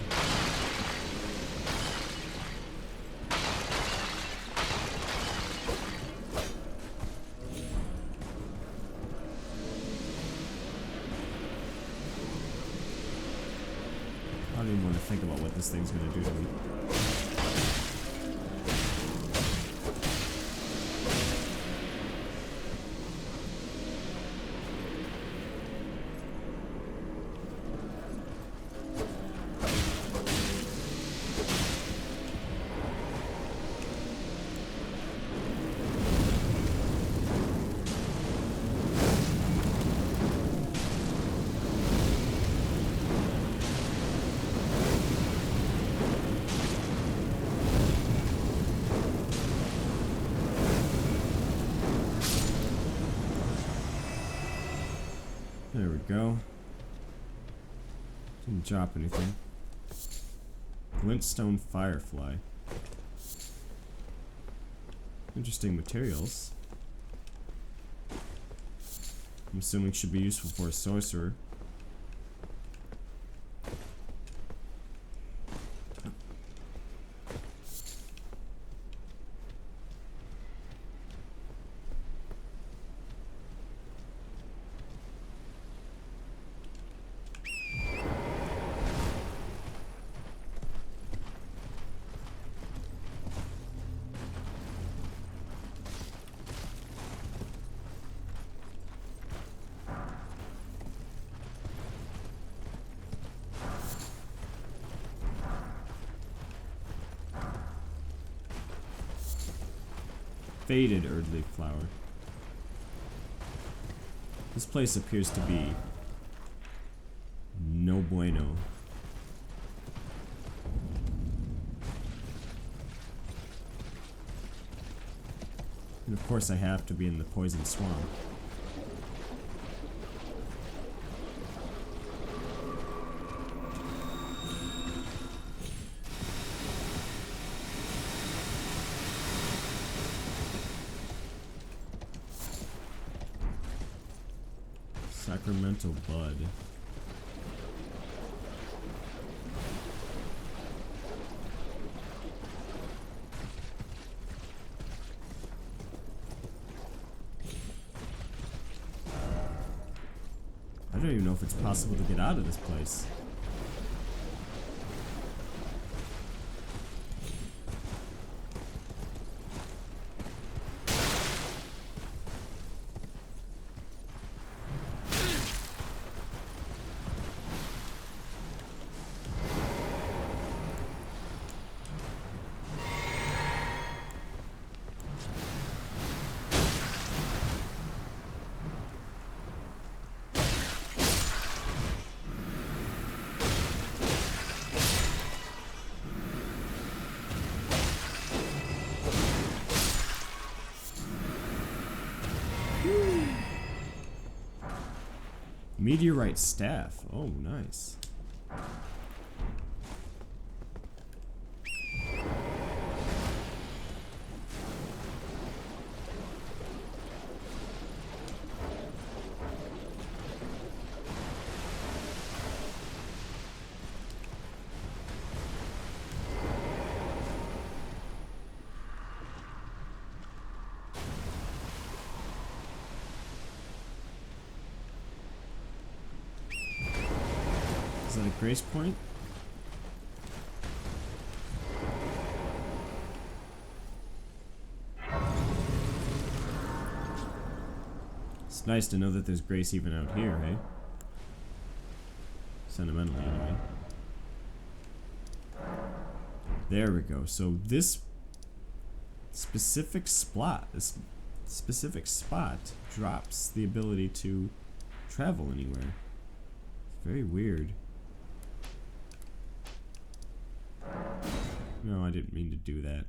Speaker 1: I don't even want to think about what this thing's gonna do to me. There we go. Didn't drop anything. Glintstone Firefly. Interesting materials. I'm assuming should be useful for a sorcerer. Faded Erdleaf Flower. This place appears to be no bueno. And of course I have to be in the poison swamp. Sacramental Bud. I don't even know if it's possible to get out of this place. Meteorite staff. Oh, nice. Is that a grace point? It's nice to know that there's grace even out here, hey? Sentimentally, anyway. There we go. So this specific spot drops the ability to travel anywhere. It's very weird. No, I didn't mean to do that.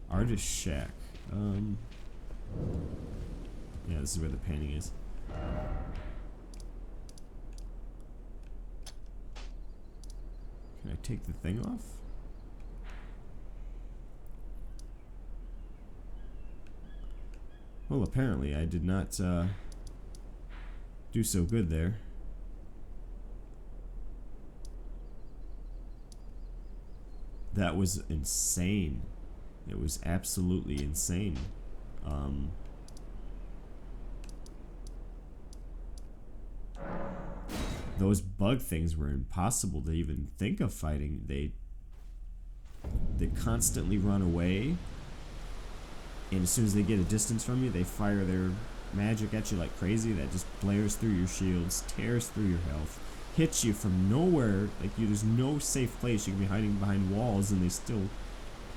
Speaker 1: Artist shack. Yeah, this is where the painting is. Can I take the thing off? Well, apparently I did not do so good there. That was insane. It was absolutely insane. Those bug things were impossible to even think of fighting. They constantly run away, and as soon as they get a distance from you, they fire their magic at you like crazy. That just blares through your shields, tears through your health, hits you from nowhere. Like there's no safe place. You can be hiding behind walls, and they still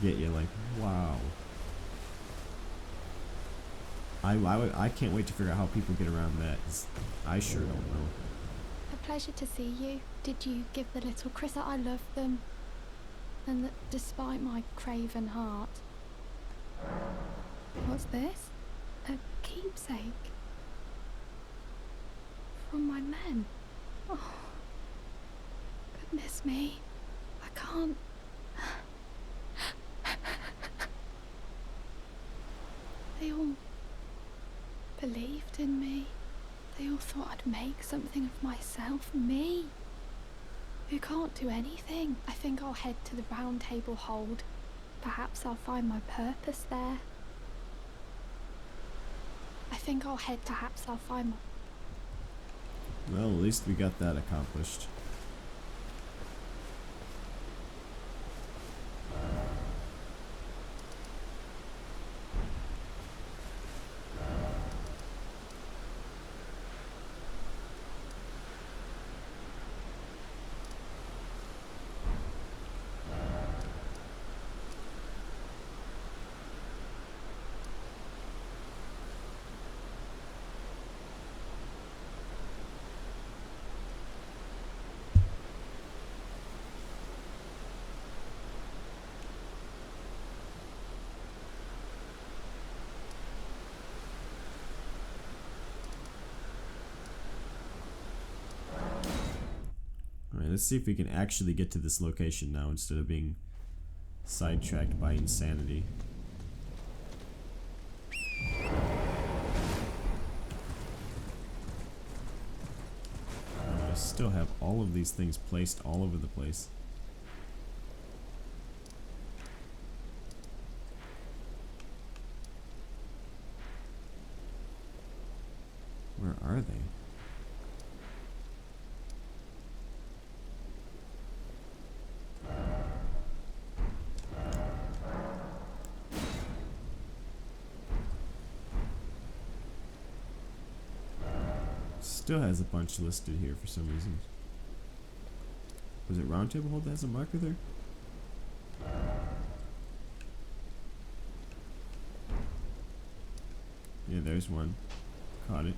Speaker 1: get you. Like, wow. I can't wait to figure out how people get around that. I sure don't know.
Speaker 5: A pleasure to see you. Did you give the little Chris that I love them? And that despite my craven heart... What's this? A keepsake? From my men? Oh, goodness me. I can't... They all believed in me. They all thought I'd make something of myself. Me, who can't do anything. I think I'll head to the round table hold. Perhaps I'll find my purpose there. Perhaps I'll find my...
Speaker 1: Well, at least we got that accomplished. Alright, let's see if we can actually get to this location now instead of being sidetracked by insanity. I still have all of these things placed all over the place. Where are they? Still has a bunch listed here for some reason. Was it round table hold that has a marker there? Yeah, there's one. Caught it.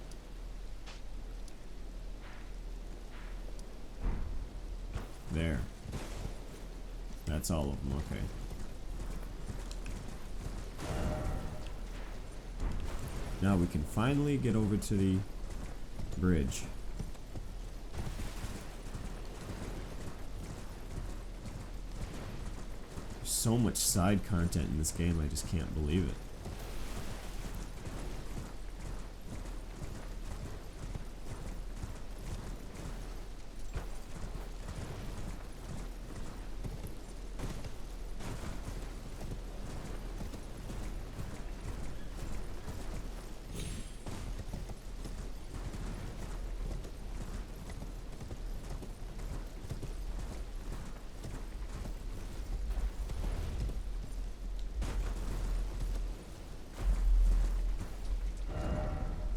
Speaker 1: There. That's all of them, okay. Now we can finally get over to the bridge. There's so much side content in this game, I just can't believe it.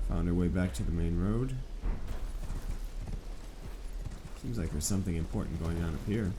Speaker 1: Found our way back to the main road. Seems like there's something important going on up here.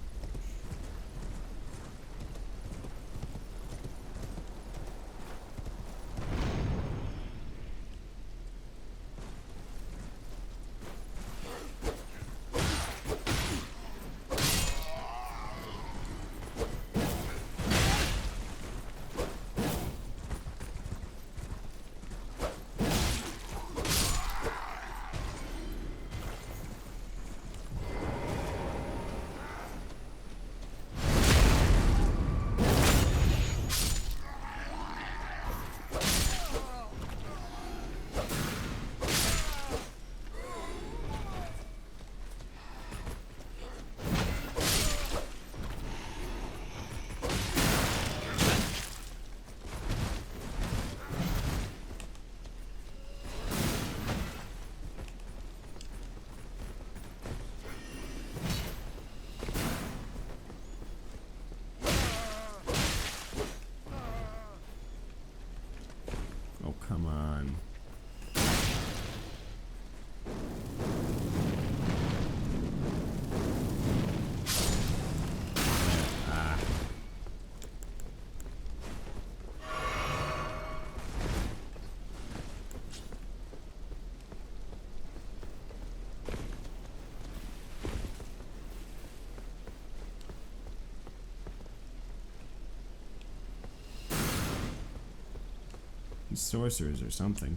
Speaker 1: He's sorcerers or something.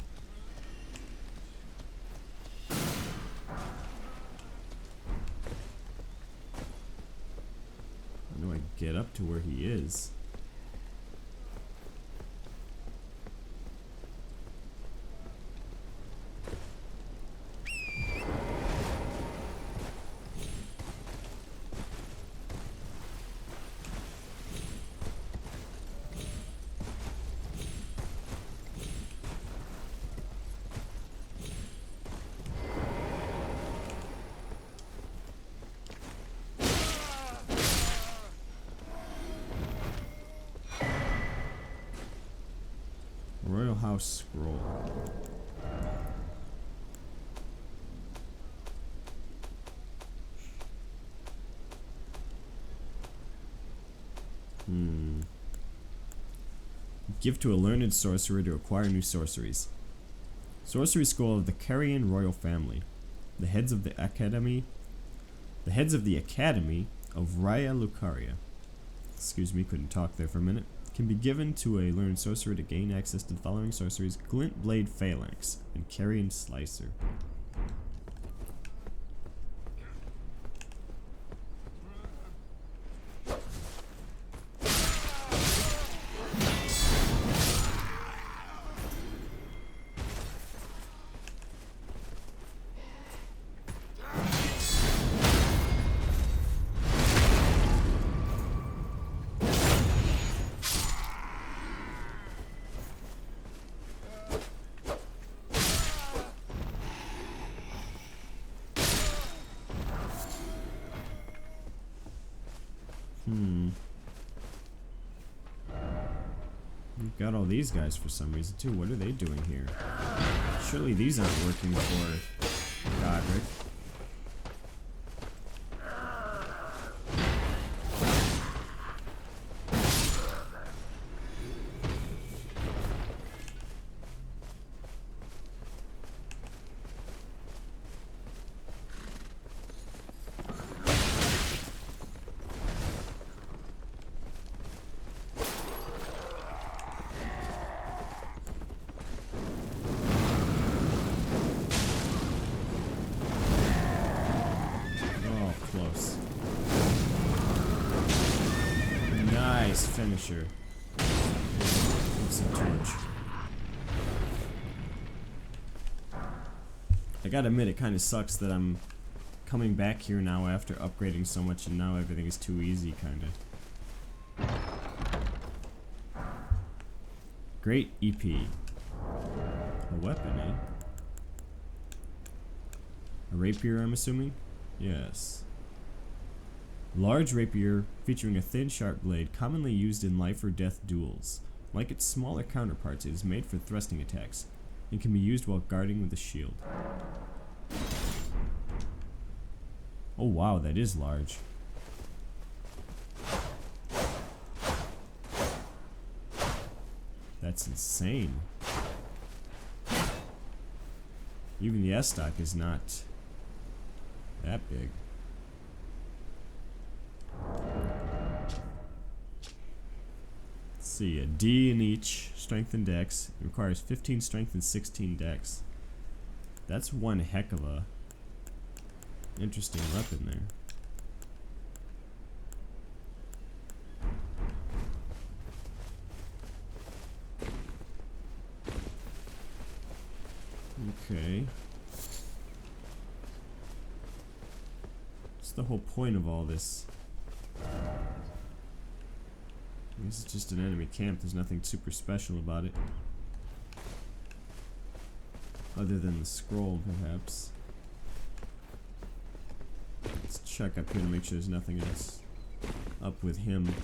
Speaker 1: How do I get up to where he is? Royal House Scroll. Give to a learned sorcerer to acquire new sorceries. Sorcery Scroll of the Carian Royal Family. The heads of the Academy of Raya Lucaria. Excuse me, couldn't talk there for a minute. Can be given to a learned sorcerer to gain access to the following sorceries: Glint Blade Phalanx and Carian Slicer. We've got all these guys for some reason too. What are they doing here? Surely these aren't working for Godrick. Nice finisher. It's a torch. I gotta admit, it kind of sucks that I'm coming back here now after upgrading so much and now everything is too easy, kind of. Great EP. A weapon, eh? A rapier, I'm assuming? Yes. Large rapier featuring a thin, sharp blade, commonly used in life or death duels. Like its smaller counterparts, it is made for thrusting attacks and can be used while guarding with a shield. Oh wow, that is large. That's insane. Even the S-stock is not that big. Let's see, a D in each, strength and dex. It requires 15 strength and 16 dex. That's one heck of a interesting weapon there. Okay. What's the whole point of all this? This is just an enemy camp. There's nothing super special about it. Other than the scroll, perhaps. Let's check up here to make sure there's nothing else up with him.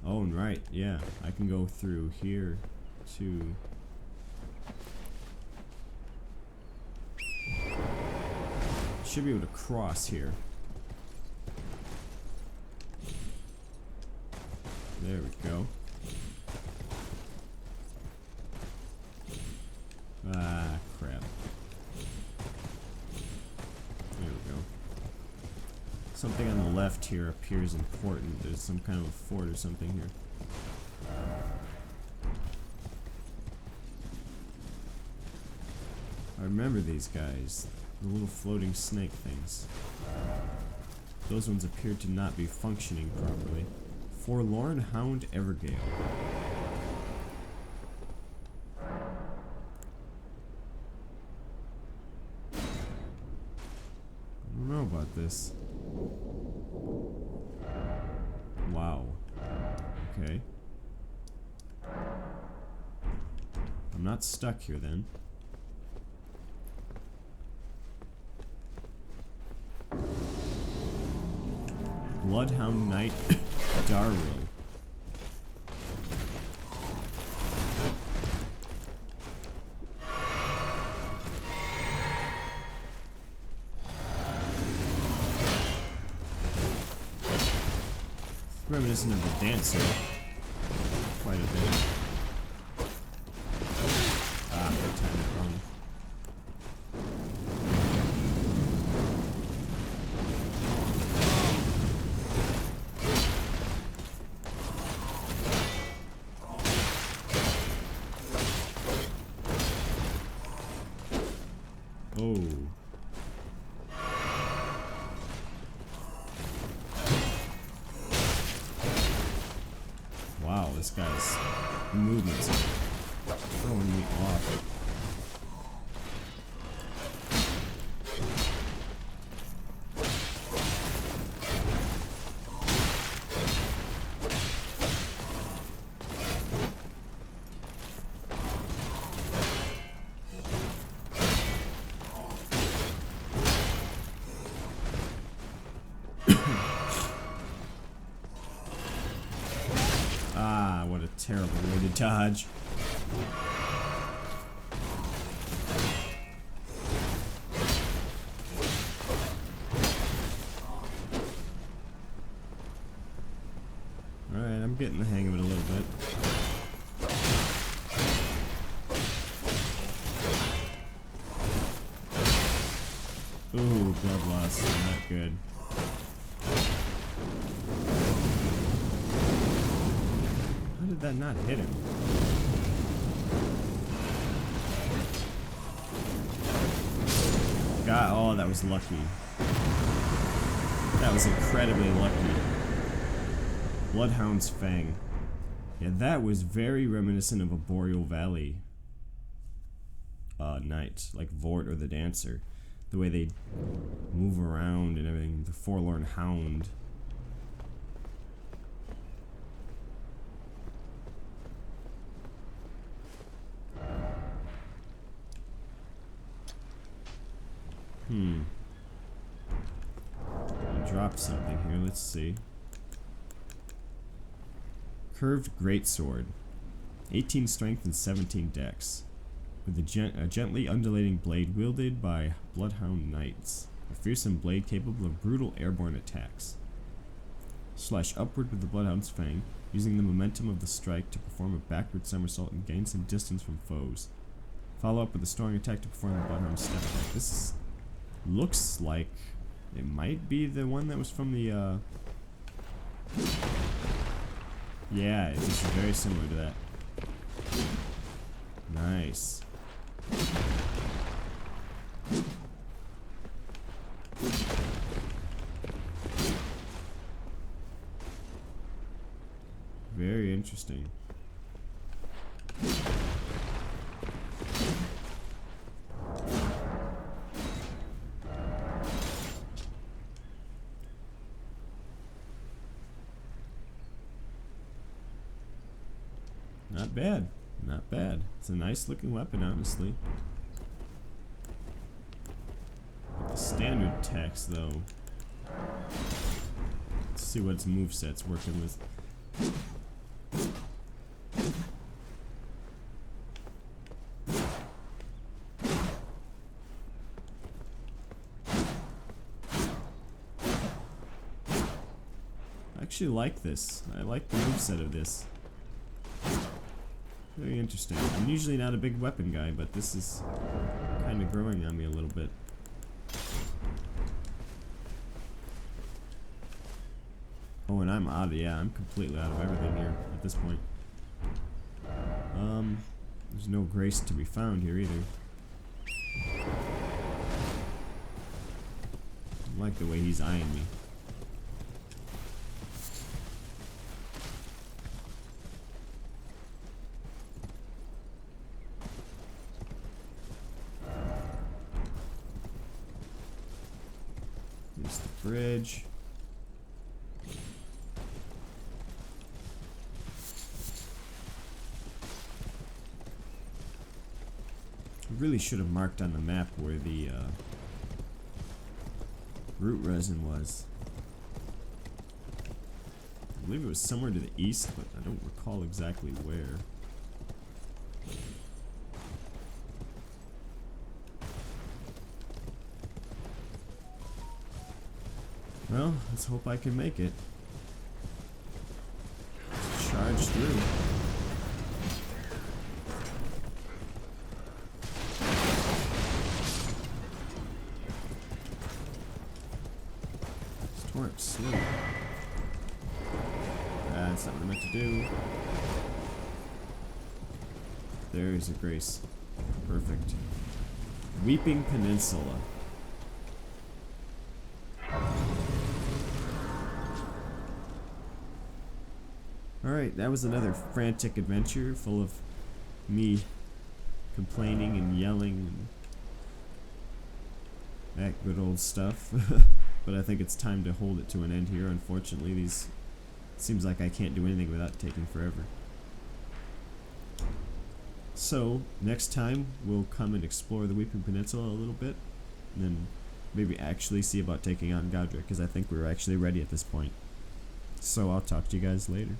Speaker 1: Oh, and right, yeah. I can go through here to... Should be able to cross here. There we go. Ah, crap. Something on the left here appears important. There's some kind of a fort or something here. I remember these guys. The little floating snake things. Those ones appear to not be functioning properly. Forlorn Hound Evergale. I don't know about this. Wow. Okay. I'm not stuck here then. Bloodhound Knight Darryl. Reminiscent of the dancer. Quite a bit. Ah, I timed it wrong. Oh. Wow, this guy's movements are throwing me off. Ah, what a terrible way to dodge. Alright, I'm getting the hang of it a little bit. Ooh, blood loss, not good. How did that not hit him? God, oh, that was lucky. That was incredibly lucky. Bloodhound's Fang. Yeah, that was very reminiscent of a Boreal Valley knight, like Vort or the Dancer. The way they move around and everything. The Forlorn Hound. Drop something here, let's see. Curved Greatsword. 18 strength and 17 dex. With a gently undulating blade wielded by Bloodhound Knights. A fearsome blade capable of brutal airborne attacks. Slash upward with the Bloodhound's Fang, using the momentum of the strike to perform a backward somersault and gain some distance from foes. Follow up with a strong attack to perform the Bloodhound's step attack. This looks like it might be the one that was from the, yeah, it's just very similar to that. Nice. Very interesting. Not bad. Not bad. It's a nice looking weapon, honestly. With the standard text, though. Let's see what its moveset's working with. I actually like this. I like the moveset of this. Very interesting. I'm usually not a big weapon guy, but this is kind of growing on me a little bit. Oh, and I'm I'm completely out of everything here at this point. There's no grace to be found here either. I like the way he's eyeing me. There's the bridge. I really should have marked on the map where the root resin was. I believe it was somewhere to the east, but I don't recall exactly where. Well, let's hope I can make it. Charge through. Storm slow. That's not what I meant to do. There's a grace. Perfect. Weeping Peninsula. Alright, that was another frantic adventure full of me complaining and yelling and that good old stuff. But I think it's time to hold it to an end here. Unfortunately, it seems like I can't do anything without taking forever. So, next time we'll come and explore the Weeping Peninsula a little bit, and then maybe actually see about taking on Godrick, because I think we're actually ready at this point. So I'll talk to you guys later.